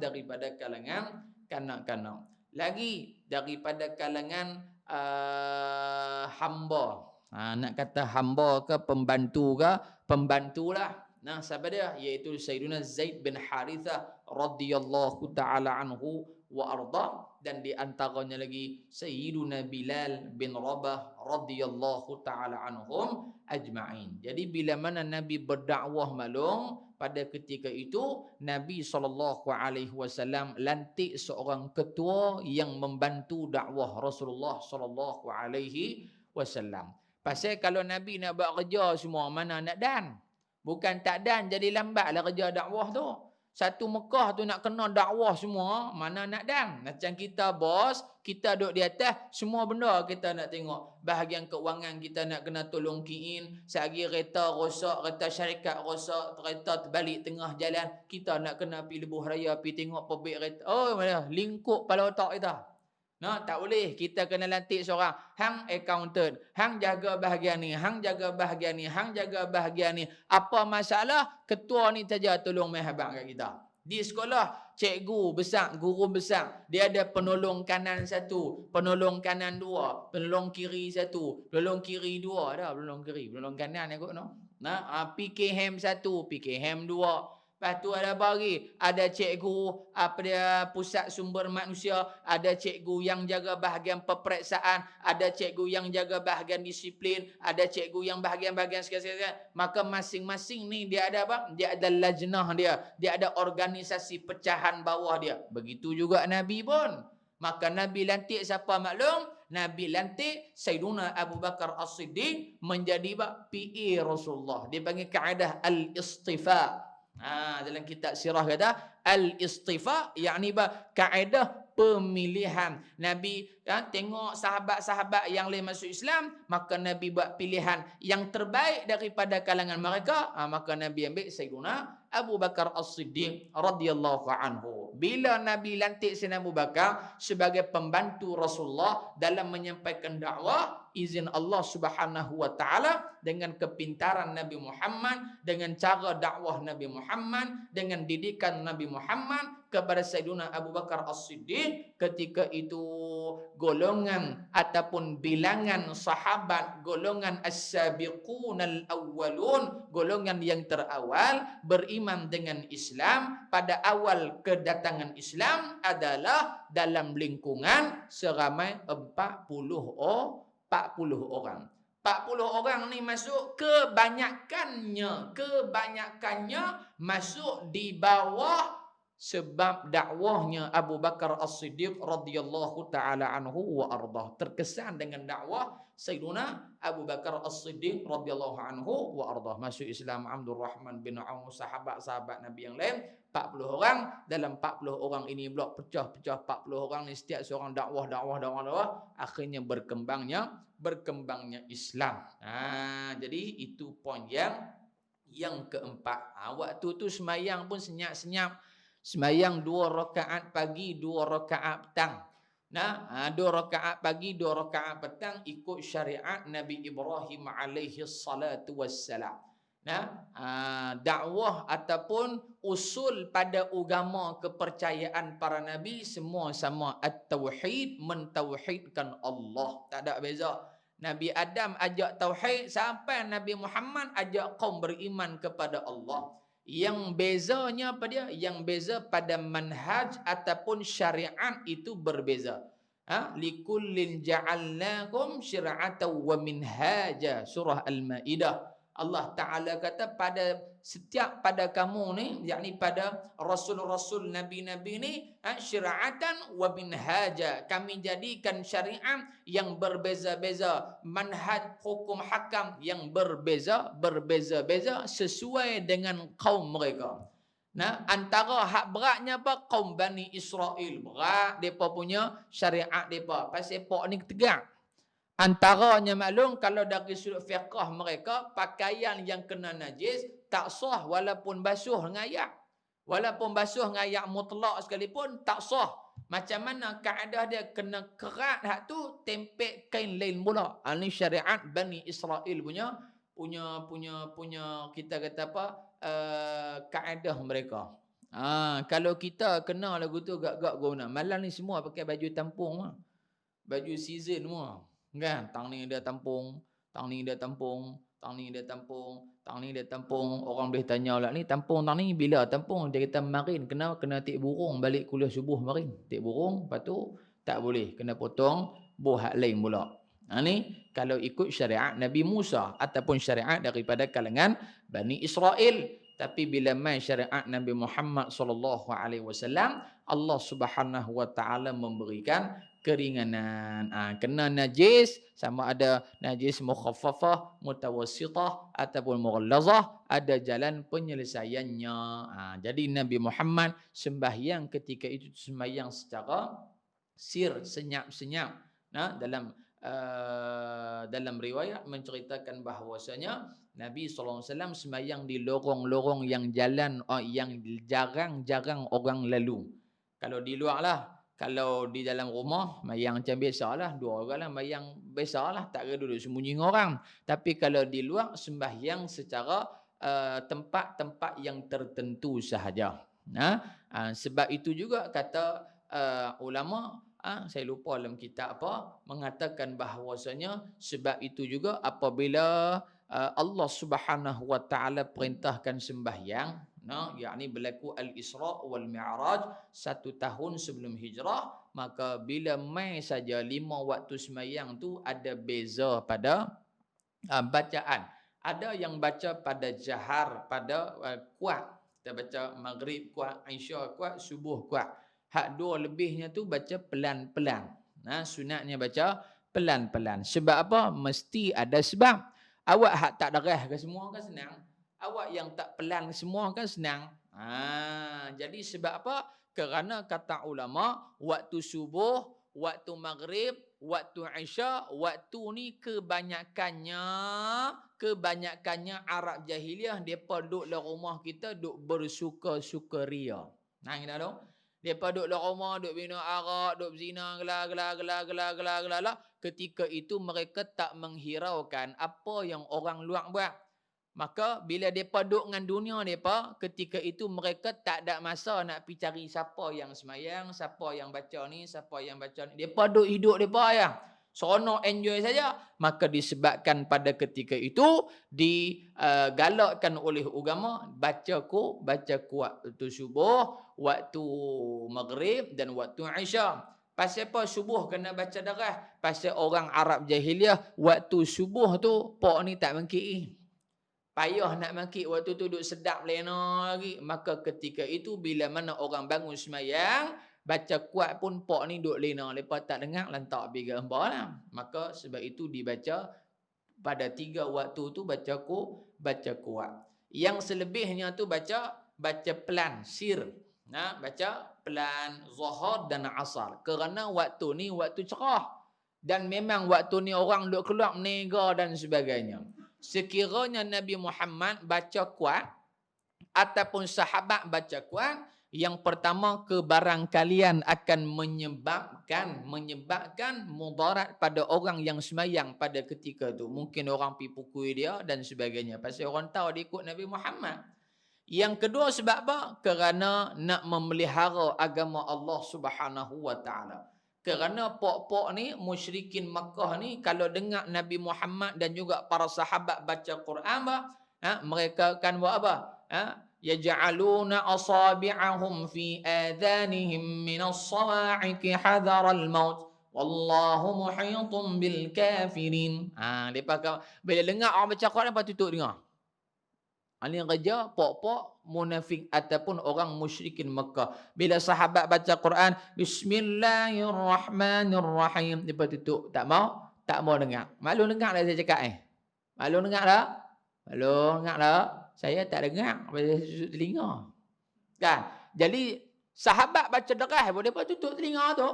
daripada kalangan kanak-kanak. Lagi daripada kalangan hamba. Nak kata hamba ke pembantu ke? Pembantulah. Siapa dia? Iaitu Sayyidina Zaid bin Harithah radhiyallahu ta'ala anhu wa arda. Dan di antaranya lagi Sayyiduna Bilal bin Rabah radhiyallahu ta'ala anhum ajma'in. Jadi bila mana Nabi berdakwah maklum, pada ketika itu Nabi SAW lantik seorang ketua yang membantu dakwah Rasulullah SAW. Pasal kalau Nabi nak buat kerja semua, mana nak dan? Bukan tak dan, jadi lambatlah kerja dakwah tu. Satu Mekah tu nak kena dakwah semua, mana nak dan? Macam kita bos, kita duduk di atas, semua benda kita nak tengok. Bahagian keuangan kita nak kena tolong kiin. Sehari kereta rosak, kereta syarikat rosak, kereta terbalik tengah jalan, kita nak kena pergi Lebuh Raya, pergi tengok pebik kereta. Mana? Lingkup kepala otak kita. Tak boleh. Kita kena lantik seorang. Hang accountant. Hang jaga bahagian ni. Hang jaga bahagian ni. Hang jaga bahagian ni. Apa masalah? Ketua ni saja tolong mahabang kat kita. Di sekolah, cikgu besar, guru besar. Dia ada penolong kanan satu, penolong kanan dua, penolong kiri satu, penolong kiri dua. Dah, penolong kiri. Penolong kanan aku PKM satu, PKM dua. Lepas tu ada apa lagi? Ada cikgu dia pusat sumber manusia, ada cikgu yang jaga bahagian peperiksaan, ada cikgu yang jaga bahagian disiplin, ada cikgu yang bahagian-bahagian sekalian. Maka masing-masing ni dia ada apa? Dia ada lajnah dia ada organisasi pecahan bawah dia. Begitu juga Nabi pun. Maka Nabi lantik siapa maklum? Nabi lantik Sayyiduna Abu Bakar As-Siddiq menjadi PA Rasulullah. Dia panggil kaedah al-istifa. Dalam kitab sirah kata al-istifa, yakni kaedah pemilihan. Nabi tengok sahabat-sahabat yang lain masuk Islam, maka Nabi buat pilihan yang terbaik daripada kalangan mereka, maka Nabi ambil Sayyiduna Abu Bakar As-Siddiq radhiyallahu anhu. Bila Nabi lantik Sayyidina Abu Bakar sebagai pembantu Rasulullah dalam menyampaikan dakwah, izin Allah Subhanahu wa taala, dengan kepintaran Nabi Muhammad, dengan cara dakwah Nabi Muhammad, dengan didikan Nabi Muhammad kepada Sayyidina Abu Bakar As-Siddiq, ketika itu golongan ataupun bilangan sahabat, golongan as-sabiqunal awwalun, golongan yang terawal beriman dengan Islam pada awal kedatangan Islam adalah dalam lingkungan seramai 40 orang. 40 orang ni masuk kebanyakannya masuk di bawah sebab dakwahnya Abu Bakar As-Siddiq radhiyallahu taala anhu wa ardah. Terkesan dengan dakwah Sayyiduna Abu Bakar As-Siddiq radhiyallahu anhu wa ardah. Masuk Islam Abdul Rahman bin Auf, sahabat-sahabat Nabi yang lain 40 orang. Dalam 40 orang ini pula pecah-pecah 40 orang ni, setiap seorang dakwah. Akhirnya berkembangnya Islam. Jadi itu poin yang keempat. Waktu tu semayang pun senyap-senyap. Semayang 2 rakaat pagi, 2 rakaat petang. 2 rakaat pagi, 2 rakaat petang ikut syariat Nabi Ibrahim alaihi salatu wassalam. Dakwah ataupun usul pada agama kepercayaan para nabi semua sama at-tauhid, mentauhidkan Allah. Tak ada beza. Nabi Adam ajak tauhid, sampai Nabi Muhammad ajak kaum beriman kepada Allah. Yang bezanya apa dia? Yang beza pada manhaj ataupun syariat itu berbeza. Likullin ja'alnakum syir'atan wa minhaja, surah Al-Maidah. Allah Ta'ala kata pada kamu ni, yakni pada rasul-rasul nabi-nabi ni, syir'atan wa minhaja, kami jadikan syariat yang berbeza-beza, manhaj hukum hakam yang berbeza-beza sesuai dengan kaum mereka. Antara hak beratnya apa? Kaum Bani Israel berat depa punya syariat depa, pasal pok ni tegak. Antaranya maklum, kalau dari sudut fiqh mereka, pakaian yang kena najis tak sah walaupun basuh ngayak. Walaupun basuh ngayak mutlak sekalipun tak sah. Macam mana kaedah dia? Kena kerat hak tu, tempek kain lain pula. Ini syariat Bani Israel punya kita kata apa? Kaedah mereka. Kalau kita kena lagu tu gak-gak guna. Malam ni semua pakai baju tampung lah. Baju season semua. Kan? Tang ni dia tampung, tang ni dia tampung, tang ni dia tampung, tang ni dia tampung. Orang boleh tanya lah, ni tampung tang ni bila tampung? Dia kata marin, kena tik burung balik kuliah subuh marin. Tik burung, lepas tu tak boleh, kena potong buah lain pula. Ni kalau ikut syariat Nabi Musa ataupun syariat daripada kalangan Bani Israel. Tapi bila mai syariat Nabi Muhammad sallallahu alaihi wasallam, Allah Subhanahu wa taala memberikan keringanan. Kena najis, sama ada najis mukhaffafah, mutawassithah ataupun mughallazah, ada jalan penyelesaiannya. Jadi Nabi Muhammad sembahyang ketika itu sembahyang secara senyap-senyap. Dalam riwayat menceritakan bahawasanya Nabi SAW sembahyang di lorong-lorong yang jalan yang jarang-jarang orang lalu. Kalau di luar lah, kalau di dalam rumah mayang macam biasalah, 2 orang lah mayang biasalah, tak ada duduk sembunyi dengan orang. Tapi kalau di luar sembahyang secara tempat-tempat yang tertentu sahaja. Sebab itu juga kata ulama, saya lupa dalam kitab apa, mengatakan bahawasanya sebab itu juga apabila Allah Subhanahu wa taala perintahkan sembahyang, yakni berlaku al-Isra wal Mi'raj 1 tahun sebelum hijrah, maka bila mai saja 5 waktu sembahyang tu ada beza pada bacaan. Ada yang baca pada jahar, pada kuat. Kita baca maghrib kuat, Isya kuat, subuh kuat. Hak 2 lebihnya tu baca pelan-pelan. Sunatnya baca pelan-pelan. Sebab apa? Mesti ada sebab. Awak hak tak darah ke semua kan senang. Awak yang tak pelan semua kan senang. Jadi sebab apa? Kerana kata ulama, waktu subuh, waktu maghrib, waktu Isya, waktu ni kebanyakannya Arab jahiliah depa duduk dalam rumah kita duk bersuka-sukaria. Nah kita tahu. Depa duduk dalam rumah duk minum arak, duk berzina, gelar. Ketika itu mereka tak menghiraukan apa yang orang luar buat. Maka bila depa duk dengan dunia depa, ketika itu mereka tak ada masa nak pergi cari siapa yang semayang, siapa yang baca ni, siapa yang baca ni. Depa duk hidup depa ya. Seronok enjoy saja. Maka disebabkan pada ketika itu digalakkan oleh agama baca waktu subuh, waktu maghrib dan waktu isya. Pasal apa subuh kena baca darah? Pasal orang Arab jahiliah waktu subuh tu pok ni tak mengki. Payah nak maki waktu tu duduk sedap lena lagi. Maka ketika itu bila mana orang bangun semayang, baca kuat pun pok ni duduk lena. Lepas tak dengar, lantak pergi gambar lah. Maka sebab itu dibaca pada 3 waktu tu baca kuat. Yang selebihnya tu baca pelan, sir. Nah, baca pelan zuhur dan asar. Kerana waktu ni waktu cerah. Dan memang waktu ni orang duk keluar menega dan sebagainya. Sekiranya Nabi Muhammad baca kuat ataupun sahabat baca kuat, yang pertama kebarangkalian akan menyebabkan mudarat pada orang yang semayang pada ketika tu. Mungkin orang pergi pukul dia dan sebagainya. Pasal orang tahu dia ikut Nabi Muhammad. Yang kedua sebab apa? Kerana nak memelihara agama Allah Subhanahu wa taala. Kerana pok-pok ni, musyrikin Makkah ni, kalau dengar Nabi Muhammad dan juga para sahabat baca Quran, mereka akan buat apa? Yaj'aluna asabi'ahum fi adhanihim minas sawa'iqi hadaral maut. Wallahu muhitun bil kafirin. Bila dengar orang baca Quran, lepas tutup dengar. Ini kerja pok-pok munafik ataupun orang musyrikin Mekah. Bila sahabat baca Quran, Bismillahirrahmanirrahim, dia tutup. Tak mau dengar. Malu dengar dah saya cakap Malu dengar dah? Malu dengar dah? Saya tak dengar. Saya tutup telinga. Kan? Jadi sahabat baca derah, dia tutup telinga tu.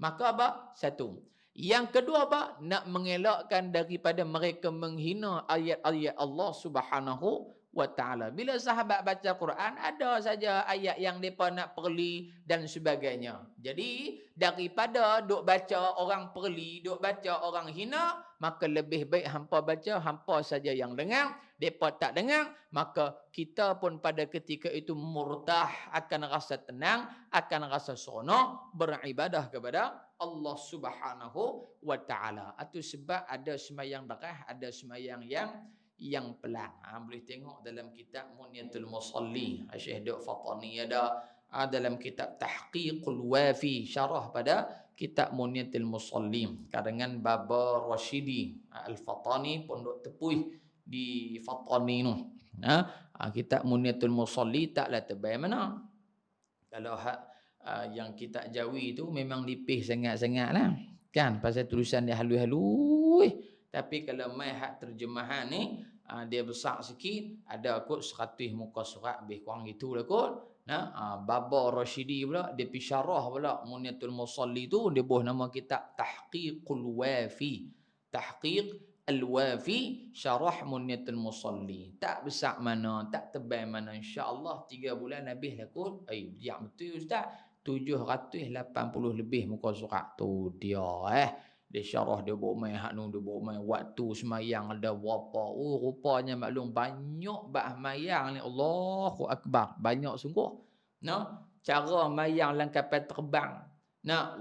Maka apa? Satu. Yang kedua apa? Nak mengelakkan daripada mereka menghina ayat-ayat Allah Subhanahu wa ta'ala. Bila sahabat baca Quran, ada saja ayat yang mereka nak perli dan sebagainya. Jadi, daripada duk baca orang perli, duk baca orang hina, maka lebih baik hampa baca, hampa saja yang dengar. Mereka tak dengar, maka kita pun pada ketika itu murtah, akan rasa tenang, akan rasa seronok, beribadah kepada Allah Subhanahu wa ta'ala. Itu sebab ada semayang darah, ada semayang yang pelan. Boleh tengok dalam kitab Munyatul Musalli, Syekh Duk Fatani ada dalam kitab Tahqiqul Wafi, syarah pada kitab Munyatul Musalli karangan Baba Rashidi Al-Fatani, Pondok Tepuih di Fatani tu. Kitab Munyatul Musalli taklah tebal mana. Kalau yang kitab Jawi tu memang nipis sangat-sangatlah. Kan pasal tulisan dia halus-halus. Tapi kalau mai hak terjemahan ni, dia besar sikit, ada kot 100 muka surat, lebih kurang gitulah kot. Baba Rashidi pula, dia pergi syarah pula Munyatul Musalli tu, dia buat nama kitab Tahqiqul Wafi. Tahqiq Al-Wafi, syarah Munyatul Musalli. Tak besar mana, tak tebal mana. InsyaAllah 3 bulan habis lah kot. Dia betul Ustaz. 780 lebih muka surat tu dia dia syarah, dia bawa main hak nu, dia bawa main waktu semayang ada berapa. Rupanya maklum banyak bah mayang ni. Allahu akbar, banyak sungguh. Cara mayang dalam kapal terbang.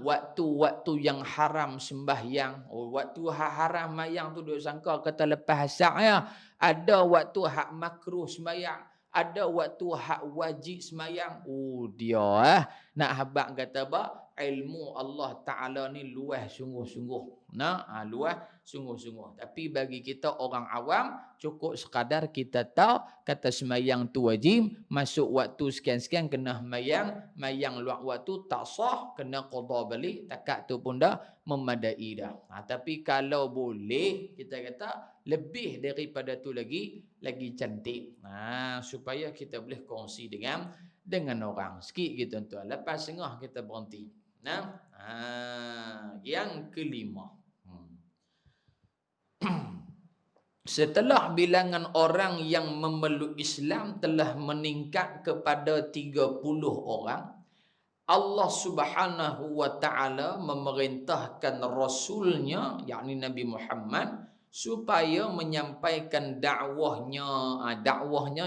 Waktu-waktu yang haram sembahyang. Waktu haram mayang tu dia sangka kata lepas asar ya. Ada waktu hak makruh sembahyang. Ada waktu hak wajib semayang. Dia nak habaq kata apa? Ilmu Allah Ta'ala ni luas sungguh-sungguh. Luas sungguh-sungguh. Tapi bagi kita orang awam, cukup sekadar kita tahu kata semayang tu wajib, masuk waktu sekian-sekian kena mayang luar waktu tak sah, kena qada balik, takat tu pun dah memadai dah. Tapi kalau boleh, kita kata lebih daripada tu lagi cantik. Supaya kita boleh kongsi dengan orang. Sikit gitu tuan. Lepas setengah kita berhenti. Yang kelima. Setelah bilangan orang yang memeluk Islam telah meningkat kepada 30 orang, Allah Subhanahu wa taala memerintahkan rasulnya yakni Nabi Muhammad supaya menyampaikan dakwahnya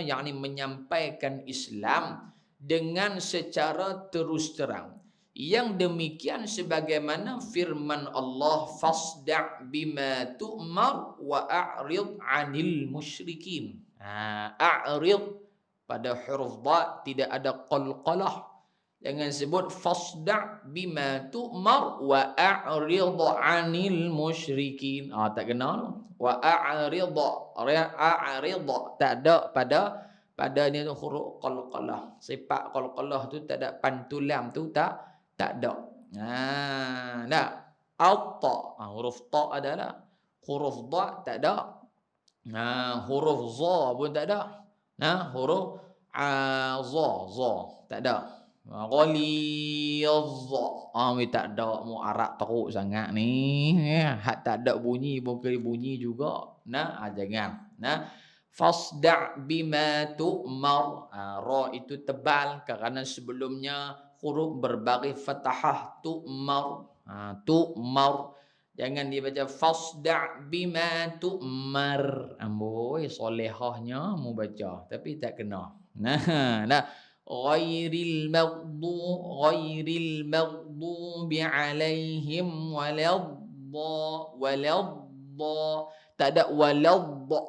yakni menyampaikan Islam dengan secara terus terang. Yang demikian sebagaimana firman Allah, fasda' bima tu'mar wa a'rid 'anil musyrikin. A'rid pada huruf dha tidak ada qalqalah. Jangan sebut fasda' bima tu'mar wa a'rid 'anil musyrikin. Tak kena. Wa a'rid tak ada pada ni tu huruf qalqalah. Sifat qalqalah tu tak ada pantulam tu tak ada. Nah, al-ta, huruf ta adalah huruf dha tak ada. Huruf za pun tak ada. Huruf za tak ada. Ghalidha tak ada. Mu Arab teruk sangat ni. Hak tak ada bunyi pun kena bunyi juga. Jangan. Fasda' bima tu'mar. Ra itu tebal kerana sebelumnya huruf berbaris fathah tu'mar. Tu'mar. Jangan dibaca fasda' bima tu'mar. Amboi solehahnya mu baca tapi tak kena. Ghairil maghdubi alaihim waladha. Tak ada waladha.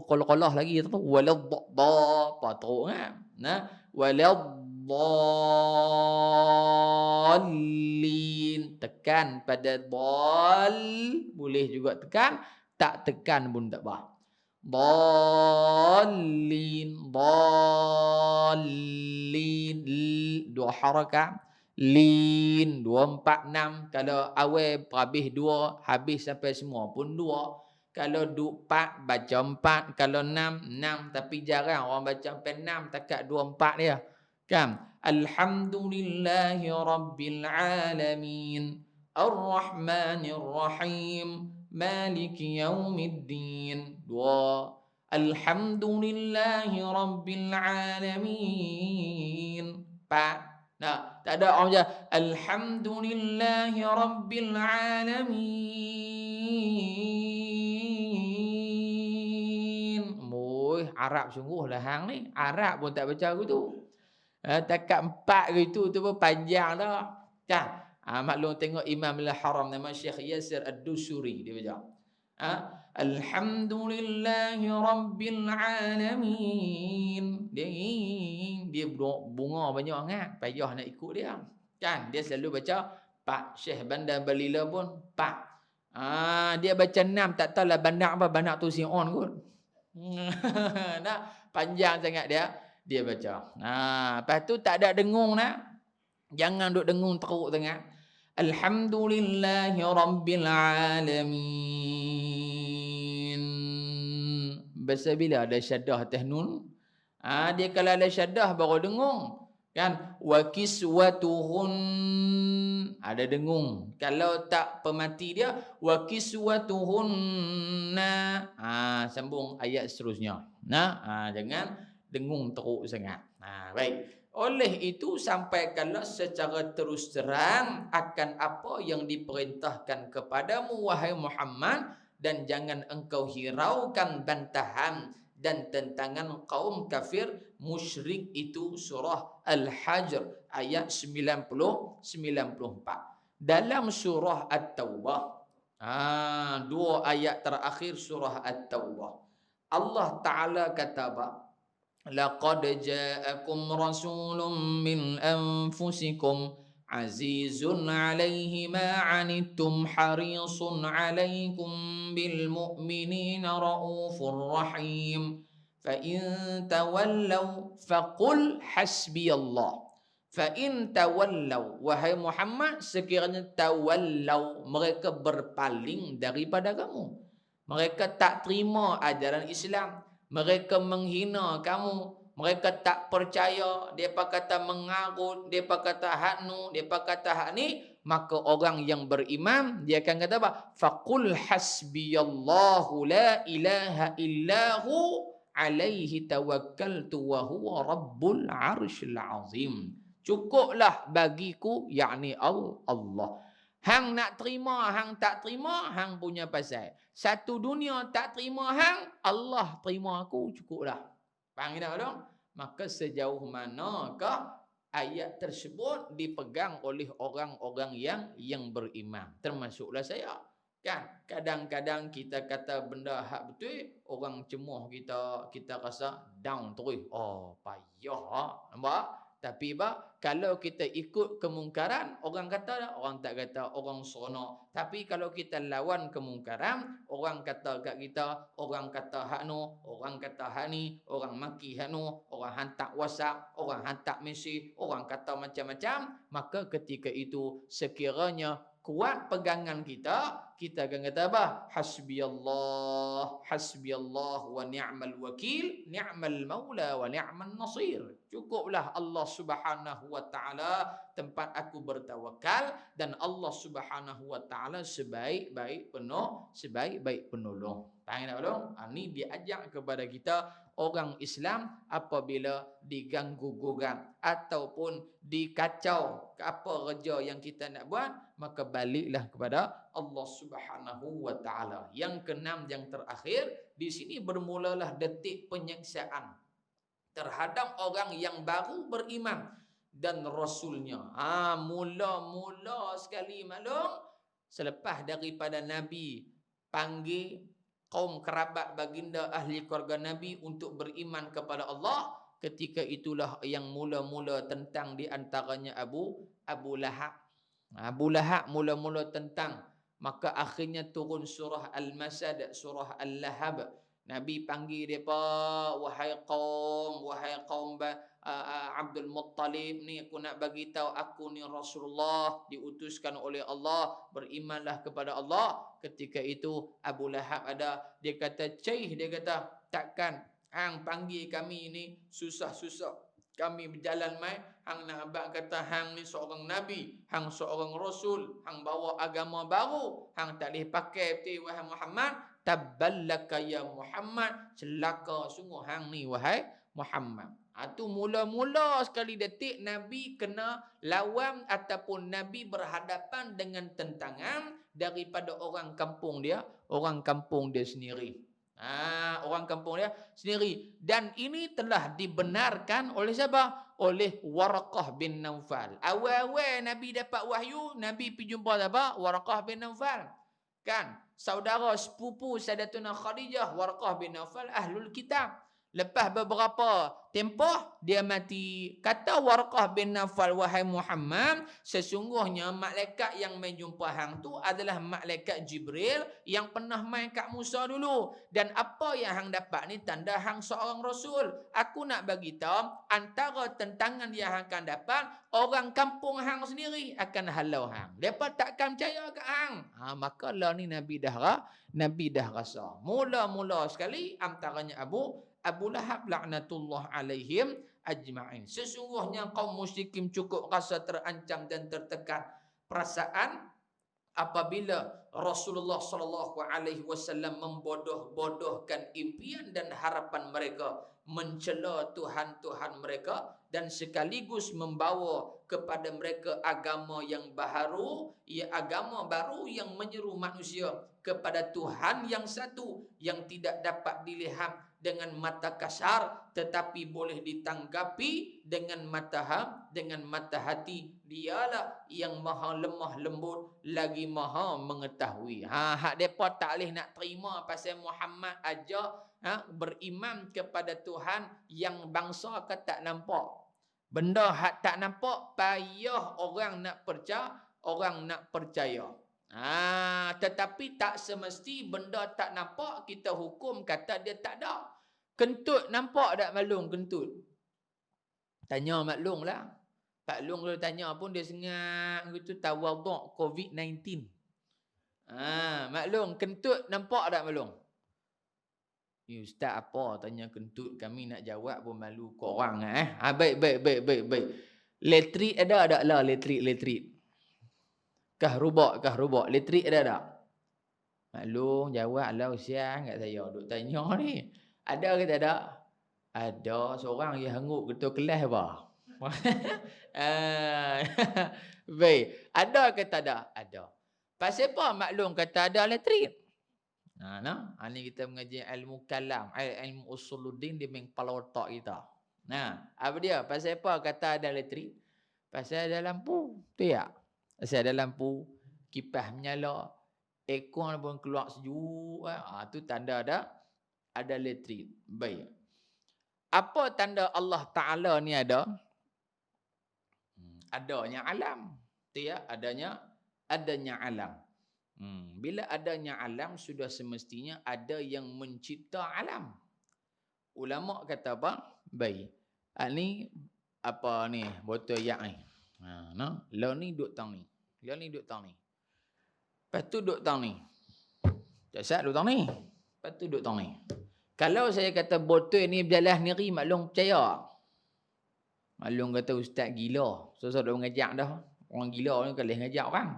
Qalah lagi tu waladha. Apa teruk kan? Waladhalin. Tekan pada dal, boleh juga tekan, tak tekan pun tak apa. Dhalin, dua harakat. Lin 246. Kalau awal habis 2, habis sampai semua pun 2. Kalau 4 baca 4, kalau 6 6, tapi jarang orang baca sampai 6, takat 24 dia. Kan? Alhamdulillahi rabbil alamin. Ar-Rahmanir Rahim. Maliki yaumiddin. 2. Alhamdulillahi rabbil alamin. 4. Tak ada orang macam Alhamdulillahi rabbil alamin. Arab sungguh lah hang ni. Arab pun tak baca gitu. Takat 4 gitu tu pun panjang dah. Kan? Maklum tengok Imam Al-Haram nama Syekh Yasir Ad-Dusuri dia baca. Alhamdulillahi rabbil alamin. Dia bunga banyak sangat, payah nak ikut dia. Kan? Dia selalu baca 4. Syekh Bandar Balila pun 4. Dia baca 6, tak tahulah bandak apa, bandak tu si on kot. Panjang sangat dia baca. Lepas tu tak ada dengung nak. Jangan duk dengung teruk sangat. Alhamdulillahi rabbil alamin. Bahasa bila ada syaddah atas nun. Dia kalau ada syaddah baru dengung. Kan? Wa kiswatuhun. Ada dengung. Kalau tak pemati dia. Wa kiswatuhunna. Sambung ayat seterusnya. Jangan dengung teruk sangat. Baik. Oleh itu sampaikanlah secara terus terang akan apa yang diperintahkan kepadamu wahai Muhammad, dan jangan engkau hiraukan bantahan dan tentangan kaum kafir musyrik. Itu surah Al-Hajr ayat 90-94. Dalam surah At-Taubah, 2 ayat terakhir surah At-Taubah, Allah Ta'ala kata apa? Laqad ja'akum rasulun min anfusikum azizun 'alaihi ma 'anittum harisun 'alaikum bil mu'minina raufur rahim. Fa in tawallaw faqul hasbiyallah. Fa in tawallaw, wahai Muhammad, sekiranya tawallaw, mereka berpaling daripada kamu, mereka tak terima ajaran Islam, mereka menghina kamu, mereka tak percaya, depa kata mengarut, depa kata haknu, depa kata hak ni, maka orang yang beriman dia akan kata apa? Faqul hasbiyallahu la ilaha illahu alaihi tawakkaltu wa huwa rabbul arsyil azim. Cukuplah bagiku, yakni Allah. Hang nak terima, hang tak terima, hang punya pasal. Satu dunia tak terima hang, Allah terima aku, cukuplah. Faham tak dong? Maka sejauh manakah ayat tersebut dipegang oleh orang-orang yang beriman, termasuklah saya. Kan kadang-kadang kita kata benda hak betul, orang cemuh kita rasa down terus. Oh, payah. Nampak? Tapi kalau kita ikut kemungkaran, orang kata, orang tak kata, orang seronok. Tapi kalau kita lawan kemungkaran, orang kata kat kita, orang kata hak nu, orang kata hak ni, orang maki hak nu, orang hantar WhatsApp, orang hantar mesej, orang kata macam-macam, maka ketika itu sekiranya kuat pegangan kita akan kata apa? Hasbiyallah wa ni'mal wakil, ni'mal maula wa ni'mal nasir. Cukuplah Allah Subhanahu wa taala tempat aku bertawakal, dan Allah Subhanahu wa taala sebaik-baik penolong. Faham tak belum? Ini diajak kepada kita orang Islam apabila diganggu gugat ataupun dikacau apa kerja yang kita nak buat, maka baliklah kepada Allah Subhanahu wa taala. Yang keenam, yang terakhir, di sini bermulalah detik penyiksaan terhadap orang yang baru beriman dan rasulnya. Mula-mula sekali maklum, selepas daripada Nabi panggil kaum kerabat baginda ahli keluarga Nabi untuk beriman kepada Allah, ketika itulah yang mula-mula tentang di antaranya Abu Lahab. Abu Lahab mula-mula tentang, maka akhirnya turun surah Al-Masad, surah Al-Lahab. Nabi panggil mereka, wahai kaum Abdul Muttalib ni, aku nak bagi tahu aku ni Rasulullah diutuskan oleh Allah, berimanlah kepada Allah. Ketika itu Abu Lahab ada, dia kata, dia kata, takkan hang panggil kami ni susah-susah kami berjalan mai, hang nak abang kata hang ni seorang nabi, hang seorang rasul, hang bawa agama baru, hang tak boleh pakai betul wahai Muhammad. Tabballaka ya Muhammad, celaka sungguh hang ni wahai Muhammad. Itu mula-mula sekali detik Nabi kena lawan ataupun Nabi berhadapan dengan tentangan daripada orang kampung dia sendiri. Orang kampung dia sendiri. Dan ini telah dibenarkan oleh siapa? Oleh Waraqah bin Naufal. Awal-awal Nabi dapat wahyu, Nabi pergi jumpa siapa? Waraqah bin Naufal. Kan? Saudara sepupu Sayyidatuna Khadijah, Waraqah bin Naufal, ahlul kitab. Lepas beberapa tempoh dia mati. Kata Waraqah bin Naufal, wahai Muhammad, sesungguhnya malaikat yang main jumpa hang tu adalah malaikat Jibril yang pernah main kat Musa dulu. Dan apa yang hang dapat ni tanda hang seorang rasul. Aku nak bagi tahu, antara tentangan yang hang akan dapat, orang kampung hang sendiri akan halau hang. Depa takkan percaya kat hang. Maka lah ni Nabi dah rasa. Mula-mula sekali antaranya Abu Lahab laknatullah alaihim ajma'in. Sesungguhnya kaum musyrikin cukup rasa terancam dan tertekan perasaan apabila Rasulullah sallallahu alaihi wasallam membodoh-bodohkan impian dan harapan mereka, mencela Tuhan-Tuhan mereka, dan sekaligus membawa kepada mereka agama yang baru, agama baru yang menyeru manusia kepada Tuhan yang satu, yang tidak dapat dilihat dengan mata kasar tetapi boleh ditanggapi dengan mata hati. Dialah yang maha lemah lembut lagi maha mengetahui. Hak depa tak boleh nak terima pasal Muhammad ajak beriman kepada Tuhan yang bangsa ke tak nampak. Benda hak tak nampak payah orang nak percaya. Tetapi tak semesti benda tak nampak kita hukum kata dia tak ada. Kentut nampak tak maklum kentut? Tanya maklum lah. Pak Long kalau tanya pun dia sengat gitu, tawaduk COVID-19. Maklum kentut nampak tak maklum? Ni ustaz apa tanya kentut kami nak jawab pun malu korang baik. Elektrik ada tak lah elektrik? Kahrubak elektrik ada tak? Maklum jawab lah usian kat saya duk tanya ni. Ada ke tak ada? Ada seorang yang hanguk ketua kelas apa? Baik. Ada ke tak ada? Ada. Pasal apa maklum kata ada elektrik? Ni kita mengaji ilmu kalam, ilmu usuluddin di kepala otak kita. Apa dia? Pasal apa kata ada elektrik? Pasal ada lampu. Tu ya? Pasal ada lampu, kipas menyala, aircon pun keluar sejuk. Tu tanda ada elektrik. Baik. Apa tanda Allah Ta'ala ni ada? Adanya alam. Tu ya? Adanya alam. Bila adanya alam, sudah semestinya ada yang mencipta alam. Ulama kata apa? Baik. Ni apa ni? Botol yak ni. Lalu ni duduk tang ni. Lalu ni duduk tang ni. Lepas tu duduk tang ni. Jasad duduk tang ni. Lepas tu duduk tang ni. Kalau saya kata botol ni berjalan sendiri, maklum percaya. Maklum kata ustaz gila. So dah mengajak dah. Orang gila ni kalau ngajak orang.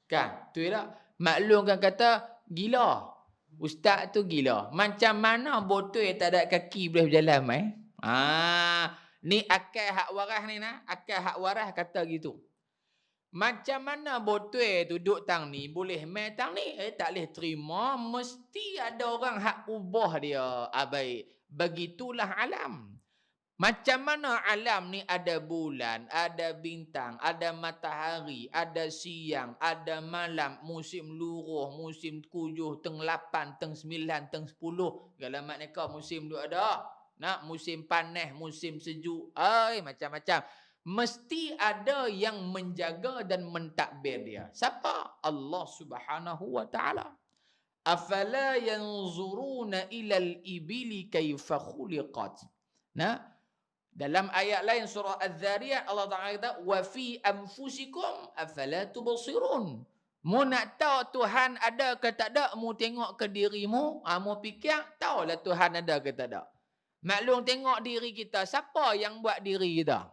Kan? Tu tak? Maklum kan kata gila. Ustaz tu gila. Macam mana botol tak ada kaki boleh berjalan mai? Ni akal hak waras ni nah. Akal hak waras kata gitu. Macam mana botol tu duduk tang ni boleh main tang ni? Tak boleh terima. Mesti ada orang hak ubah dia. Abai. Begitulah alam. Macam mana alam ni ada bulan, ada bintang, ada matahari, ada siang, ada malam, musim luruh, musim 7, teng 8, teng 9, teng 10. Kalau maknanya musim tu ada. Musim panas, musim sejuk. Macam-macam. Mesti ada yang menjaga dan mentadbir dia. Siapa? Allah Subhanahu wa taala. Afala yanzuruna ilal ibili kaifa khuliqat. Dalam ayat lain surah Az-Zariyat Allah Taala kata wa fi anfusikum afala tubsirun. Mu nak tahu Tuhan ada ke tak ada, mu tengok ke dirimu, mu fikir tahulah Tuhan ada ke tak ada. Maklum tengok diri kita, siapa yang buat diri kita?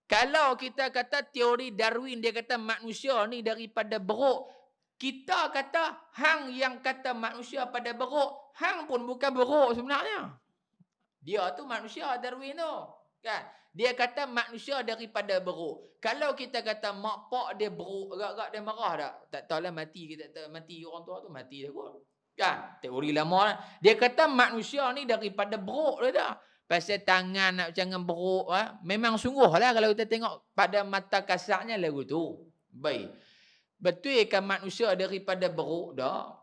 Kalau kita kata teori Darwin dia kata manusia ni daripada beruk, kita kata hang yang kata manusia pada beruk, hang pun bukan beruk sebenarnya. Dia tu manusia Darwin tu. Kan? Dia kata manusia daripada beruk. Kalau kita kata mak pak dia beruk, agak-agak dia marah tak? Tak tahulah mati ke tak mati orang tua tu mati dah kot. Kan? Teori lama lah. Dia kata manusia ni daripada beruk dia dah. Pasal tangan nak jangan beruk. Memang sungguh lah kalau kita tengok pada mata kasarnya lagu tu. Baik. Betul kan manusia daripada beruk dah?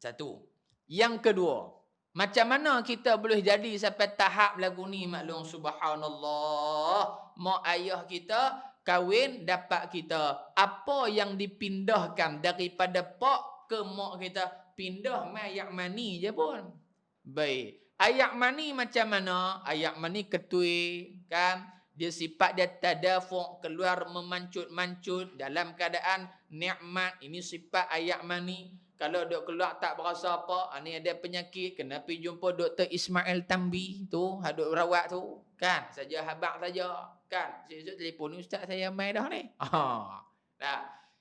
Satu. Yang kedua. Macam mana kita boleh jadi sampai tahap lagu ni maklum subhanallah. Mak ayah kita kahwin dapat kita. Apa yang dipindahkan daripada pak ke mak kita. Pindah ayak mani je pun. Baik. Ayak mani macam mana? Ayak mani ketui kan. Dia sifat dia tadafu' keluar memancut-mancut dalam keadaan nikmat. Ini sifat ayak mani. Kalau duk keluar tak berasa apa, ni ada penyakit, kena pergi jumpa Dr. Ismail Tambi tu, duk rawat tu, kan? Saja habaq saja, kan? Esok telefon ni ustaz saya mai dah ni.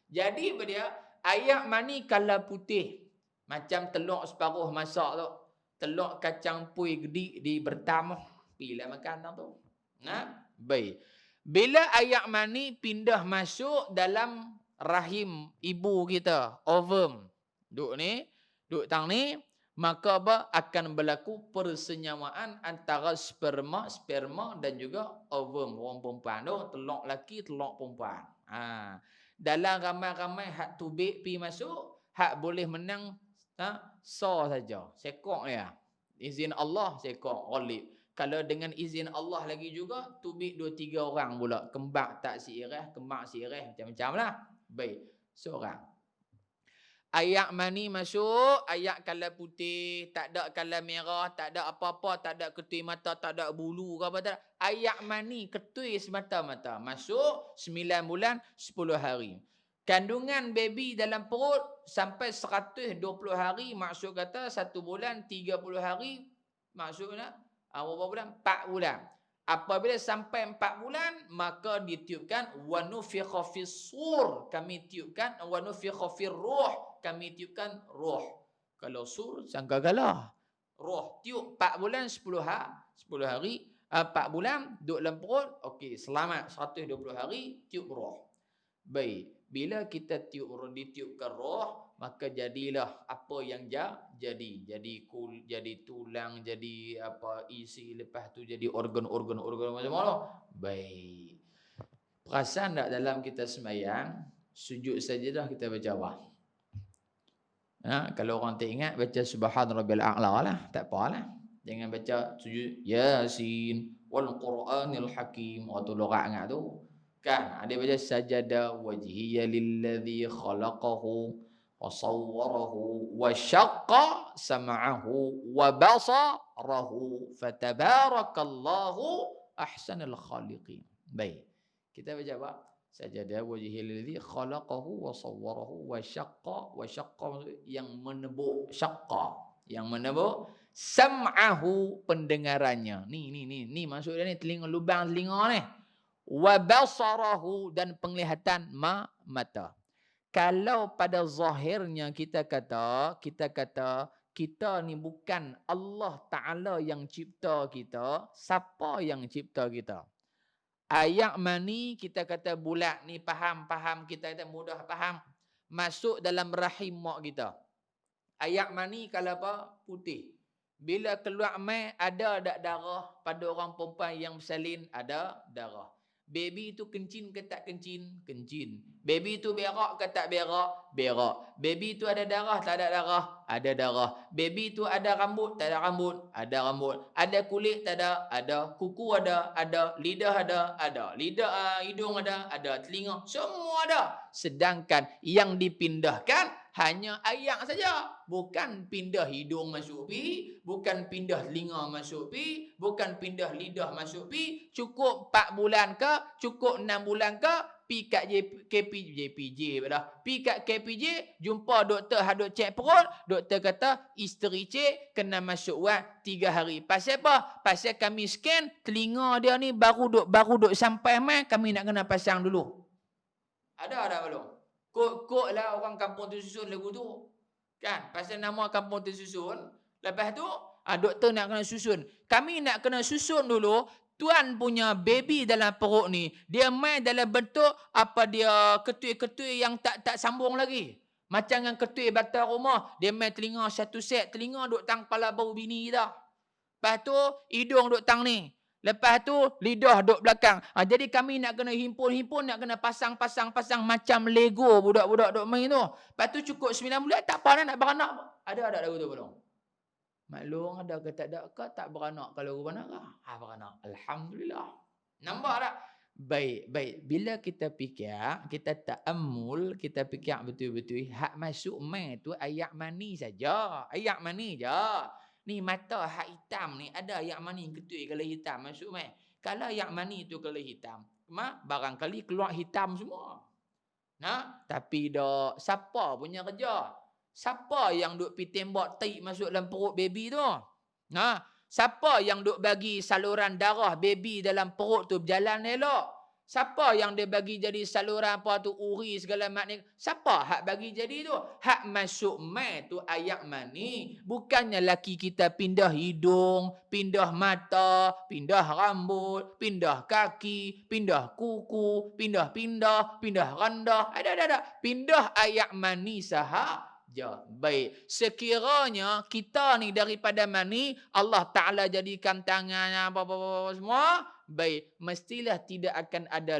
Jadi apa dia? Ayak mani kalau putih, macam telur separuh masak tu. Telur kacang pui gedik di bertamuh, pilah makan tu. Baik. Bila ayak mani pindah masuk dalam rahim ibu kita, ovum. Duk tang ni, maka akan berlaku persenyawaan antara sperma dan juga ovum orang perempuan tu, telur lelaki, telur perempuan. Dalam ramai-ramai hak tubik pi masuk, hak boleh menang saja, sekok dia. Izin Allah sekok ghalib. Kalau dengan izin Allah lagi juga, tubik 2-3 orang pula, kembang tak sirah, kembang sirah macam-macam lah. Baik, seorang. Ayak mani masuk, ayak kala putih, tak ada kala merah, tak ada apa-apa, tak ada ketui mata, tak ada bulu ke apa, tak ada. Ayak mani ketui semata-mata. Masuk 9 bulan, 10 hari. Kandungan baby dalam perut sampai 120 hari, maksud kata 1 bulan 30 hari, maksudnya berapa bulan? 4 bulan. Apabila sampai 4 bulan, maka ditiupkan wa nufikha fis-sur, kami tiupkan wa nufikha fir-ruh, kami tiupkan ruh. Kalau sur sangka galah. Ruh tiup 4 bulan 10 hari, 4 bulan duduk dalam perut, okey, selamat 120 hari tiup ruh. Baik, bila kita ditiupkan roh, maka jadilah apa yang jadi. Jadi tulang, jadi apa isi, lepas tu jadi organ macam mana. Baik. Perasan tak dalam kita sembahyang, sujud sajadah kita baca apa? Kalau orang tak ingat, baca Subhan Rabbil A'la lah, tak apalah. Jangan baca sujud Yasin wal Qur'anil Hakim atau lorak ingat tu. Kan ada baca sajada wajhiya lilladzi khalaqahu wa sawwarahu wa syaqqa sam'ahu wa basarahu fatabarakallahu ahsanul khaliqin. Baik. Kita baca apa? Sajada wajhiya lilladzi khalaqahu wa sawwarahu wa syaqqa yang menebuk, syaqqa yang menebuk, sam'ahu pendengarannya. Ni maksudnya ni telinga, lubang telinga ni. Wa basarahu dan penglihatan mata. Kalau pada zahirnya kita kata kita ni bukan Allah Ta'ala yang cipta kita, siapa yang cipta kita? Ayat mani kita kata bulat ni, faham kita kata mudah faham. Masuk dalam rahim mak kita. Ayat mani kalau apa? Putih. Bila keluar mai ada tak darah pada orang perempuan yang bersalin? Ada darah. Baby itu kencing ke tak kencing? Kencing. Baby itu berak ke tak berak? Berak. Baby itu ada darah tak ada darah? Ada darah. Baby itu ada rambut tak ada rambut? Ada rambut. Ada kulit tak ada? Ada. Kuku ada? Ada. Lidah ada? Ada. Lidah, hidung ada? Ada. Telinga? Semua ada. Sedangkan yang dipindahkan hanya ayak saja. Bukan pindah hidung masuk pi, bukan pindah telinga masuk pi, bukan pindah lidah masuk pi. Cukup 4 bulan ke, cukup 6 bulan ke, pi kat JPJ dah. Pi kat KPJ, jumpa doktor hadut cek perut, doktor kata isteri cik kena masuk wad 3 hari. Pasal apa? Pasal kami scan telinga dia ni baru duk sampai mai, kami nak kena pasang dulu. Ada belum? Kok lah orang kampung tersusun lagu tu. Kan? Pasal nama kampung tersusun. Lepas tu, doktor nak kena susun. Kami nak kena susun dulu. Tuan punya baby dalam perut ni, dia main dalam bentuk apa dia ketui-ketui yang tak sambung lagi. Macam yang ketui bata rumah. Dia main telinga satu set. Telinga duk tang kepala bau bini dah. Lepas tu, hidung duk tang ni. Lepas tu lidah duk belakang. Jadi kami nak kena himpun, nak kena pasang macam Lego budak-budak duk main tu. Lepas tu cukup 9 bulan tak apa nak beranak. Ada lagu tu belum? Maklum ada ke tak ada ke tak beranak kalau beranak ke? Beranak. Alhamdulillah. Nampak tak? Baik. Bila kita fikir, kita ta'ammul, kita fikir betul-betul hak masuk mai tu ayat mani saja. Ayat mani je. Ni mata hak hitam ni ada yang mani ketui kalau hitam masuk mai. Kalau yang mani tu kalau hitam, barangkali keluar hitam semua. Tapi dak siapa punya kerja? Siapa yang duk pi tembak tai masuk dalam perut baby tu? Siapa yang duk bagi saluran darah baby dalam perut tu berjalan elok? Siapa yang dia bagi jadi saluran apa tu uri segala macam? Siapa hak bagi jadi tu? Hak masuk mai tu ayak mani. Bukannya laki kita pindah hidung, pindah mata, pindah rambut, pindah kaki, pindah kuku, pindah rendah. Ada. Pindah ayak mani sahaja. Baik. Sekiranya kita ni daripada mani, Allah Ta'ala jadikan tangannya apa-apa semua. Baik, mestilah tidak akan ada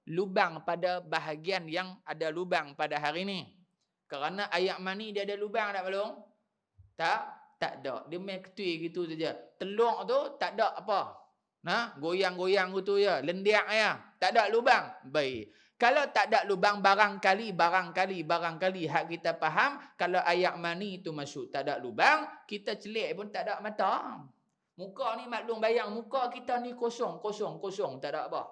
lubang pada bahagian yang ada lubang pada hari ini. Kerana ayak mani dia ada lubang tak belum? Tak ada. Dia main ketui gitu saja. Telur tu tak ada apa. Goyang-goyang gitu ya, lendiak ya. Tak ada lubang. Baik. Kalau tak ada lubang barangkali hak kita faham kalau ayak mani itu masuk tak ada lubang, kita celik pun tak ada mata. Muka ni maklum bayang, muka kita ni kosong, tak ada apa.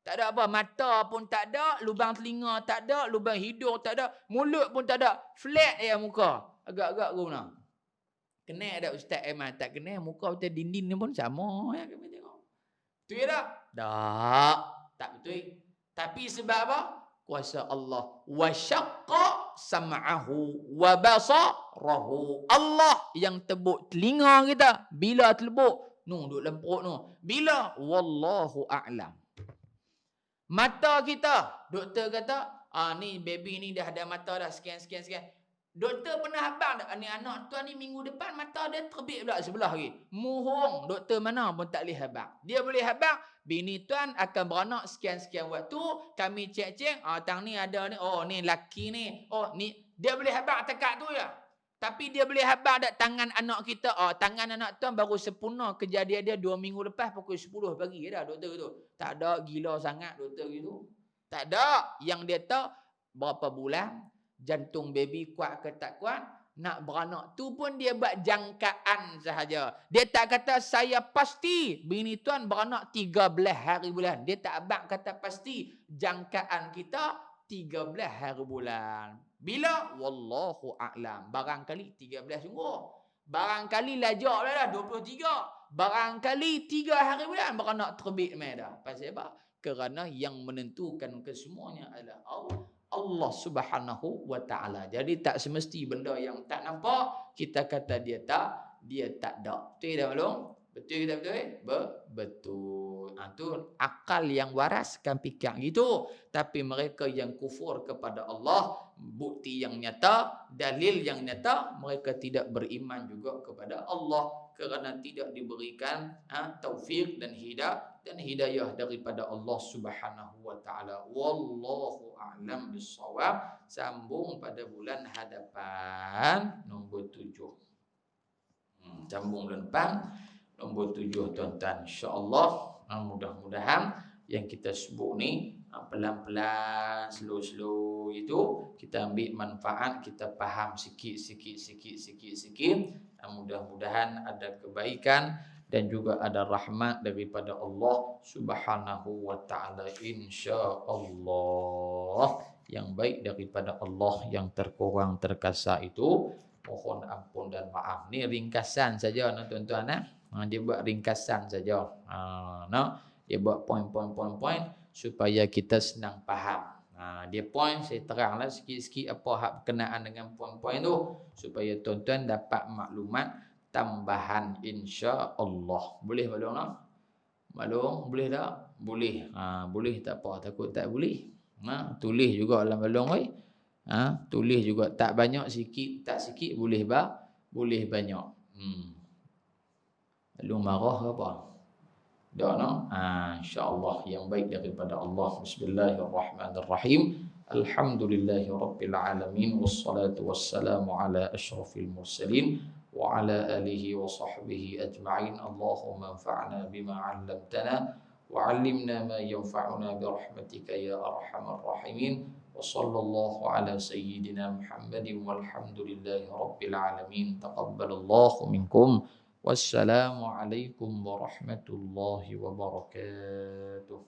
Tak ada apa, mata pun tak ada, lubang telinga tak ada, lubang hidung tak ada, mulut pun tak ada. Flat ya muka. Agak-agak ke mana? Kenal ada Ustaz Aiman, tak kenal muka macam dinding ni pun sama ya kami tengok. Betul tak? Tak. Tak betul. Tapi sebab apa? Kuasa Allah. Wa syaqqa sam'ahu wa basarahu. Allah yang tebuk telinga kita. Bila telebuk? Duk dalam perut Bila? Wallahu a'lam. Mata kita, doktor kata, ni baby ni dah ada mata dah, sekian. Doktor pernah habang tak? Ni anak tuan ni minggu depan mata dia terbit pula sebelah lagi. Muhung, doktor mana pun tak boleh habang. Dia boleh habang, bini tuan akan beranak sekian waktu, kami cek, tang ni ada ni, oh ni laki ni, oh ni, dia boleh habang tekak tu ya. Tapi dia boleh habang tak tangan anak kita, tangan anak tuan baru sempurna kejadian dia 2 minggu lepas pukul 10 pagi dah doktor tu. Tak ada gila sangat doktor gitu. Tak ada. Yang dia tahu berapa bulan, jantung baby kuat ke tak kuat, nak beranak tu pun dia buat jangkaan sahaja. Dia tak kata saya pasti bini tuan beranak 13 hari bulan. Dia tak abang kata pasti jangkaan kita 13 hari bulan. Bila? Wallahu a'lam. Barangkali 13 sungguh. Barangkali lajak dah 23. Barangkali 3 hari bulan beranak terbit mai dah. Pasal apa? Kerana yang menentukan kesemuanya adalah Allah Subhanahu wa taala. Jadi tak semesti benda yang tak nampak kita kata dia tak ada. Betul tak belum? Betul tak betul? Betul. Tu akal yang waras kan fikir gitu. Tapi mereka yang kufur kepada Allah, bukti yang nyata, dalil yang nyata, mereka tidak beriman juga kepada Allah kerana tidak diberikan taufik dan hidayah daripada Allah Subhanahu wa taala. Wallahu a'lam bissawab. Sambung pada bulan hadapan nombor 7. Sambung bulan depan nombor 7 tuan-tuan, insya-Allah. Mudah-mudahan yang kita sebut ni pelan-pelan, slow itu kita ambil manfaat, kita faham sikit. Mudah-mudahan ada kebaikan dan juga ada rahmat daripada Allah Subhanahu wa taala, insya-Allah. Yang baik daripada Allah, yang terkurang terkasar itu mohon ampun dan maaf. Ni ringkasan saja tuan-tuan. Dia buat ringkasan saja. Dia buat poin supaya kita senang faham. Dia poin saya teranglah sikit-sikit apa hak berkenaan dengan poin-poin tu supaya tuan-tuan dapat maklumat tambahan, insya-Allah. Boleh malum tak? Malum boleh tak? Boleh. Boleh tak apa, takut tak boleh. Tulis juga dalam balong oi. Tulis juga, tak banyak sikit, tak sikit boleh boleh banyak. Lalu marah ke apa? Tak no? InsyaAllah yang baik daripada Allah. Bismillahirrahmanirrahim. Alhamdulillahirrabbilalamin. Wassalatu wassalamu ala ashrafil mursalin. Wa ala alihi wa sahbihi ajma'in. Allahumma anfa'na bima 'allamtana. Wa 'allimna ma yanfa'una birahmatika ya arhamar rahimin. Wa sallallahu ala sayyidina Muhammadin walhamdulillahi rabbil alamin. Taqabbalallahu minkum. Wassalamualaikum warahmatullahi wabarakatuh.